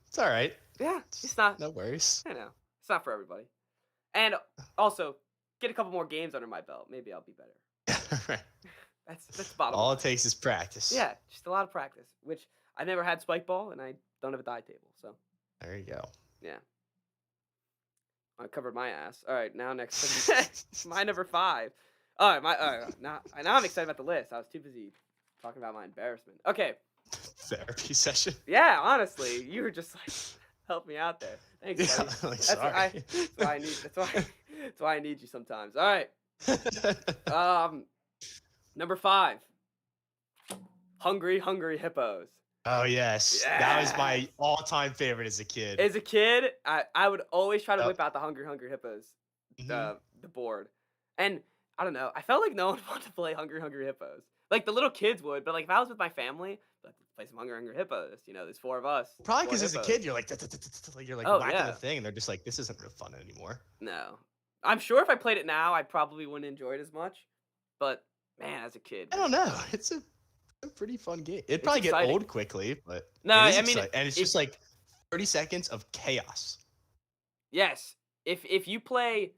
It's all right. Yeah, it's not. No worries. I know. It's not for everybody. And also, get a couple more games under my belt. Maybe I'll be better. That's the bottom All line. it takes is practice. Yeah, just a lot of practice, which I never had spike ball and I don't have a die table. So, There you go. yeah. I covered my ass. All right, now next. My number 5. All right, now I'm excited about the list. I was too busy talking about my embarrassment. Okay. Therapy session. Yeah, honestly, you were just like, help me out there. Thanks, buddy. Like, That's sorry. why I need. That's why I need you sometimes. All right. Number 5. Hungry Hungry Hippos. Oh yes, that was Yes. my all-time favorite as a kid. As a kid, I would always try to Yep. whip out the Hungry Hungry Hippos, Hmm. the board, and I don't know. I felt like no one wanted to play Hungry Hungry Hippos. Like the little kids would, but like if I was with my family, let's play some Hungry Hungry Hippos. You know, there's 4 of us, Probably 4 because as a hippos. kid you're like, like you're like Oh whacking the yeah, thing, and they're just like, this isn't real fun anymore. no, I'm sure if I played it now, I probably wouldn't enjoy it as much. But man, as a kid, I man, don't know. It's a pretty fun game. It'd it's probably get exciting. old quickly, but No, it is I mean, exciting, and it's if just like 30 seconds of chaos. yes, if you play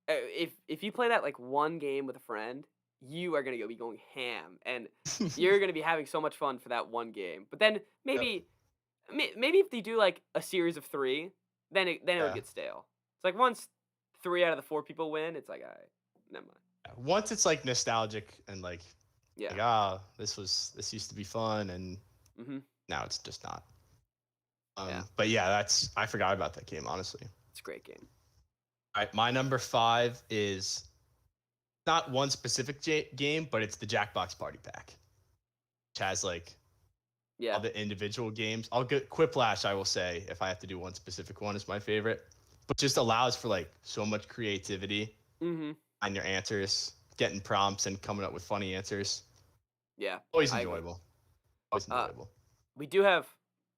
if you play that like one game with a friend, you are gonna be going ham, and you're gonna be having so much fun for that one game. But then Yep. maybe if they do like a series of 3, then it would Yeah. get stale. It's like once 3 out of the 4 people win, it's like all right, never mind. Once it's like nostalgic and like Yeah. this used to be fun, and Mhm. now it's just not. Yeah. But yeah, I forgot about that game, honestly. It's a great game. All right, my number 5 is not one specific game, but it's the Jackbox Party Pack, which has like Yeah. all the individual games. I'll get Quiplash, I will say, if I have to do one specific one, is my favorite. But just allows for like so much creativity Mhm. on your answers, getting prompts and coming up with funny answers. Yeah. Always I agree. enjoyable. Always Uh, enjoyable. we do have.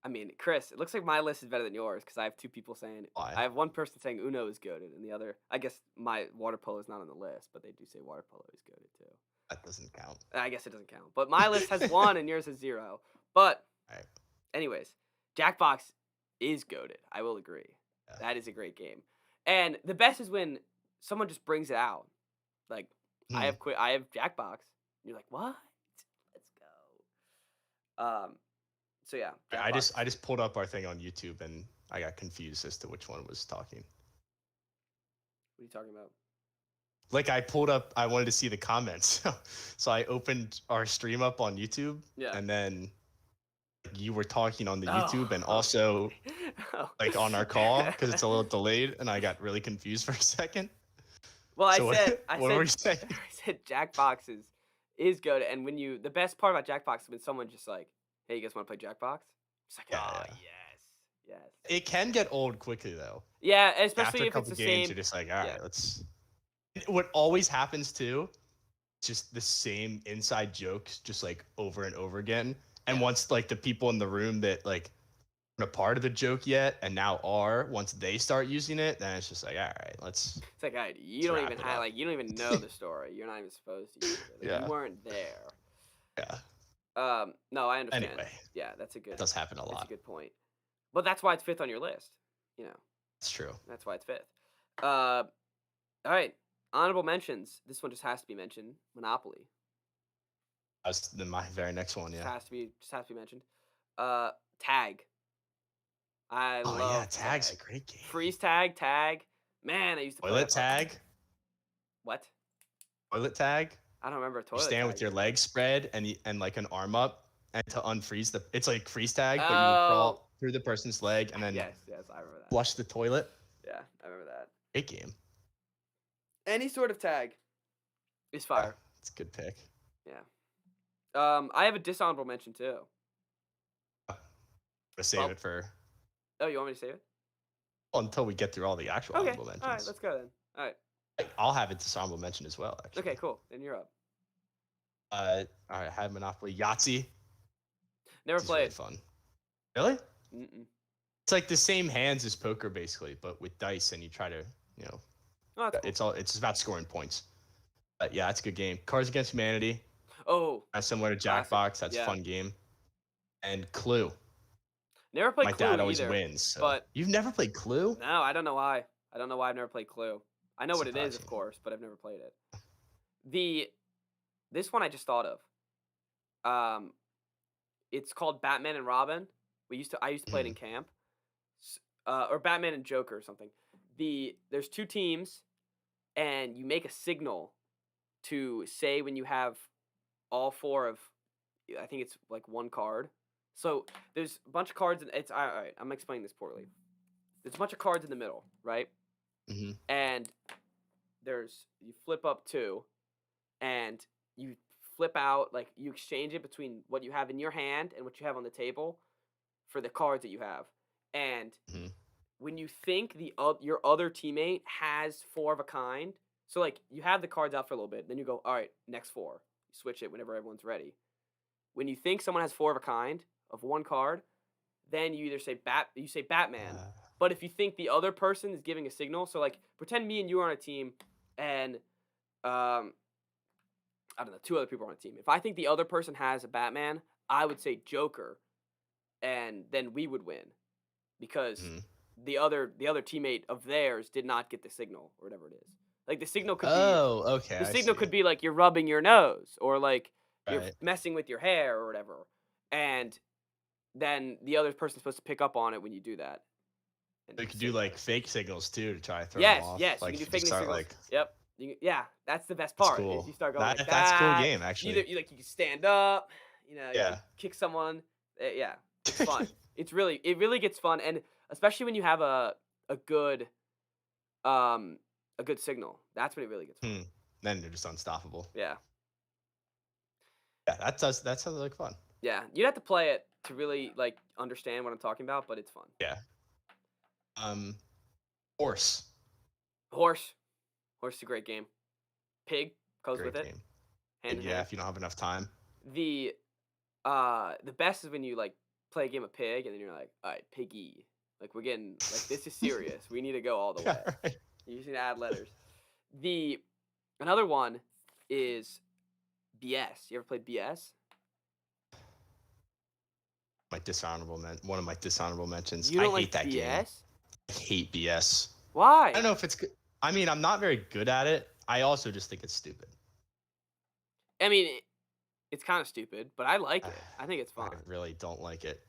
I mean, Chris, it looks like my list is better than yours because I have 2 people saying. Why? I have one person saying Uno is goaded, and the other. I guess my water polo is not on the list, but they do say water polo is goaded too. That doesn't count. I guess it doesn't count. But my list has 1 and yours has 0. But All right. anyways, Jackbox is goaded. I will agree. Yeah. That is a great game. And the best is when someone just brings it out. Like Hmm. I have Jackbox. And you're like, "What? Let's go." So yeah, I Jackbox. just pulled up our thing on YouTube and I got confused as to which one was talking. What are you talking about? Like I pulled up, I wanted to see the comments, so I opened our stream up on YouTube, Yeah. and then you were talking on the Oh, YouTube and also oh. like on our call because it's a little delayed, and I got really confused for a second. Well, So I what said were you saying? I said Jackbox is good, and when you the best part about Jackbox is when someone just like, "Hey, you guys want to play Jackbox?" It's like, Yeah, "Oh, yeah. yes." It can get old quickly though. Yeah, After especially a if it's couple the games, same. you're just like, all right, Yeah. let's. What always happens too, just the same inside jokes, just like over and over again. And Yeah. once like the people in the room that like aren't a part of the joke yet and now are, once they start using it, then it's just like, all right, let's. It's like, all right, you Let's don't wrap even it have up. like you don't even know the story. You're not even supposed to use it. Like, Yeah. You weren't there. Yeah. No, I understand. Anyway, Yeah, that's a good. it does happen a That's a lot. good point. But that's why it's 5th on your list. You know, It's true. that's why it's 5th. All right. Honorable mentions. This one just has to be mentioned. Monopoly. That's my very next one. Just Yeah. has to be mentioned. Tag. I Oh love yeah, Tag's a great game. Freeze tag, tag. Man, I used to play Toilet that part. tag. What? Toilet tag. I don't remember You toilet stand tag. with your legs spread and like an arm up, and to unfreeze the. It's like freeze tag, but you Oh. crawl through the person's leg and then Yes, I remember that. flush the toilet. Yeah, I remember that. Great game. Any sort of tag is fire. It's a good pick. Yeah. I have a dishonorable mention too. I'm gonna save Well- it for Oh, you want me to save it? until we get through all the actual Okay. honorable All right, mentions. let's go then. All right. I'll have a dishonorable mention as well. Actually. Okay, cool. Then you're up. All right. I had Monopoly. Yahtzee. Never It's really played. fun. Really? Mm-mm. It's like the same hands as poker, basically, but with dice, and you try to, Oh, that's cool. it's about scoring points. But yeah, it's a good game. Cards Against Humanity. Oh, That's similar to Classic. Jackbox. That's Yeah. a fun game. And Clue. never played My Clue dad always either. wins. So. but- You've never played Clue? No, I don't know why. I don't know why I've never played Clue. I know what it is, of Surprising. course, but I've never played it. This one I just thought of. It's called Batman and Robin. I used to play it in camp. Or Batman and Joker or something. There's 2 teams, and you make a signal to say when you have all 4 of, I think it's like 1 card. So there's a bunch of cards, and it's all right. I'm explaining this poorly. There's a bunch of cards in the middle, right? Mm-hmm. And you flip up 2, and you flip out, like, you exchange it between what you have in your hand and what you have on the table for the cards that you have. And Mhm. when you think your other teammate has 4 of a kind, so, like, you have the cards out for a little bit, then you go, all right, next 4. You switch it whenever everyone's ready. When you think someone has 4 of a kind of one card, then you either say you say Batman. Uh, But if you think the other person is giving a signal, so, like, pretend me and you are on a team, and um, I don't know, 2 other people are on a team. If I think the other person has a Batman, I would say Joker, and then we would win because mhm. the other teammate of theirs did not get the signal or whatever it is. Like, Oh, okay, the I signal see. could be like you're rubbing your nose, or like you're Right. messing with your hair or whatever, and then the other person's supposed to pick up on it when you do that and You could say do like better. fake signals too to try to throw them Yes, off. yes, you can Like do you just fake news start signals. like Yep. Yeah, that's the best that's part is cool. you start going like That's a cool that. game Either actually. you like you can stand up, you Yeah. like kick someone. Yeah, it's fun. It really gets fun, and especially when you have a good um a good signal. That's when it really gets fun. Hmm. Then they're just unstoppable. Yeah. Yeah, that sounds like fun. Yeah. You'd have to play it to really like understand what I'm talking about, but it's fun. Yeah. Um, horse, Horse. Horse is a great game. Pig goes with great it, game. hand And in yeah, hand. if you don't have enough time. The best is when you like play a game of pig and then you're like, all right, piggy. Like we're getting like this is serious. We need to go all the Yeah, way. right. You just need to add letters. The Another one is BS. You ever played BS? One of my dishonorable mentions. You I don't hate like that game. BS? I hate BS. I Why? don't know if it's good. I mean, I'm not very good at it. I also just think it's stupid. I mean, it's kind of stupid, but I like it. I think it's I fun. really don't like it.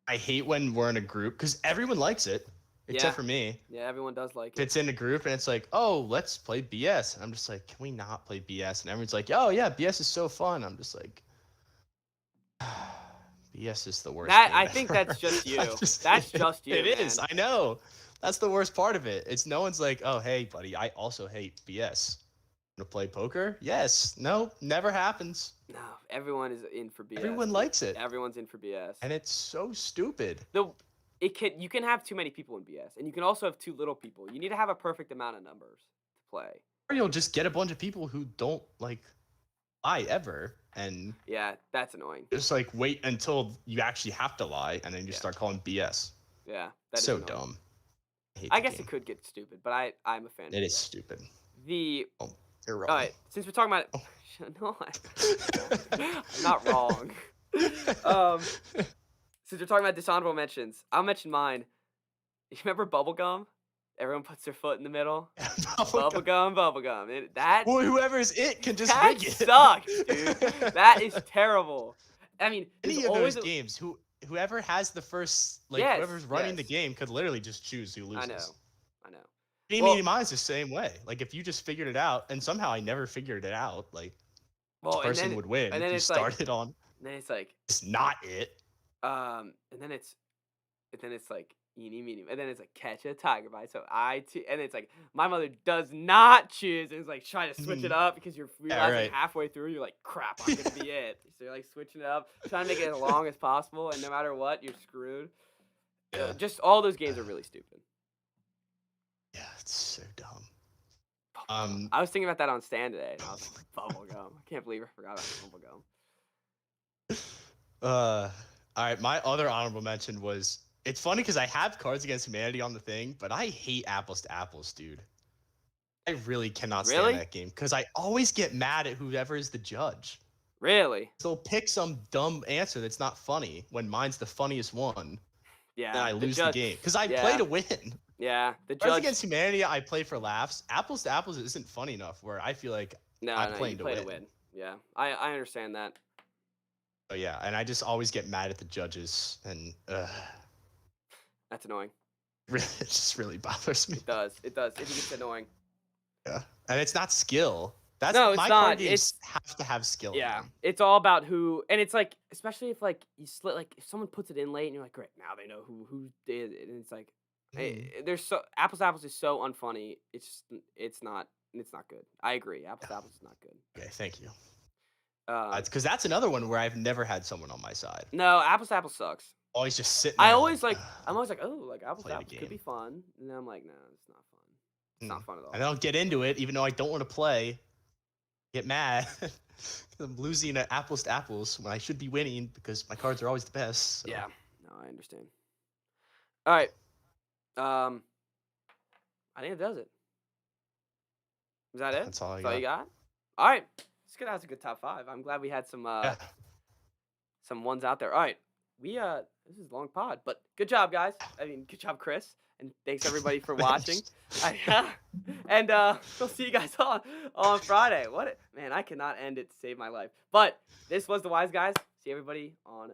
I hate when we're in a group because everyone likes it, Yeah. except for me. Yeah, everyone does like If it. it's in a group and it's like, oh, let's play BS. And I'm just like, can we not play BS? And everyone's like, oh, yeah, BS is so fun. I'm just like, BS is the worst game I think ever. that's just you. I That's just you, It is. man. I know. That's the worst part of it. It's no one's like, oh, hey, buddy, I also hate BS. Want to play poker? Yes. No, never happens. No, everyone is in for BS. Everyone dude. likes it. Everyone's in for BS. And it's so stupid. You can have too many people in BS, and you can also have too little people. You need to have a perfect amount of numbers to play. Or you'll just get a bunch of people who don't like lie ever and Yeah, that's annoying. just like wait until you actually have to lie and then you just Yeah. start calling BS. Yeah, that is So annoying. dumb. Hate I the guess game. it could get stupid, but I'm a fan. It of is BS. stupid. The You're wrong. All right, since we're talking about no, I'm not wrong. Since we're talking about dishonorable mentions, I'll mention mine. You remember bubblegum? Everyone puts their foot in the middle. Bubblegum. Well, whoever's it can just That rig it. sucks, dude. That is terrible. I mean, there's Any of always those games, whoever has the first, like Yes, whoever's running the yes. game could literally just choose who loses. I know. I Well- mean, mine's the same way. Like if you just figured it out, and somehow I never figured it out, like Well, this person would win. and then if you it's like- started on And then it's like, it's not it. and then it's like eeny meeny, and then it's like catch a tiger by so and it's like my mother does not choose, and it's like trying to switch it up because you're realizing right. halfway through you're like crap, I'm gonna be it. So you're like switching it up, trying to make it as long as possible, and no matter what, you're screwed. Yeah. Just all those games are really stupid. Yeah, it's so dumb. I was thinking about that on stand today, and I was like, bubblegum. I can't believe I forgot about bubblegum. All right, my other honorable mention was it's funny because I have Cards Against Humanity on the thing, but I hate Apples to Apples, dude. I really cannot stand Really? that game because I always get mad at whoever is the judge. Really? They'll pick some dumb answer that's not funny when mine's the funniest one, Yeah. and I lose the judge- game because I yeah. play to win. Yeah, the Cards judge. Against Humanity, I play for laughs. Apples to Apples isn't funny enough where I feel like, No, I'm no, playing you to play to win. win. Yeah, I understand that. oh yeah, and I just always get mad at the judges, and That's annoying. it just really bothers me. It does. It does. It gets annoying. Yeah, and it's not skill. That's No, it's my not. card games have to have skill. in Yeah, them. it's all about who, and it's like, especially if like you split, like if someone puts it in late, and you're like, great, now they know who did it, and it's like, Mm. there's so apples to apples is so unfunny. It's not It's not good. I agree. Apples to apples is not good. Okay, thank you. Um, Because that's another one where I've never had someone on my side. no, apples to apples sucks. Always just sitting. I there always like. "Ugh." I'm always like, oh, like apples Play to the apples could game. be fun, and then I'm like, no, it's not fun. It's not fun at all. And then I'll get into it, even though I don't want to play. Get mad. I'm losing at apples to apples when I should be winning because my cards are always the best. So. Yeah. No, I understand. All right. I think it does it. Is that it? That's all I That's all you got. got? All right. It's good. That's a good top 5. I'm glad we had some Yeah. some ones out there. All right. We this is a long pod, but good job, guys. I mean, good job, Chris, and thanks everybody for watching. And we'll see you guys on Friday. Man, I cannot end it to save my life. But this was the Wise Guys. See everybody on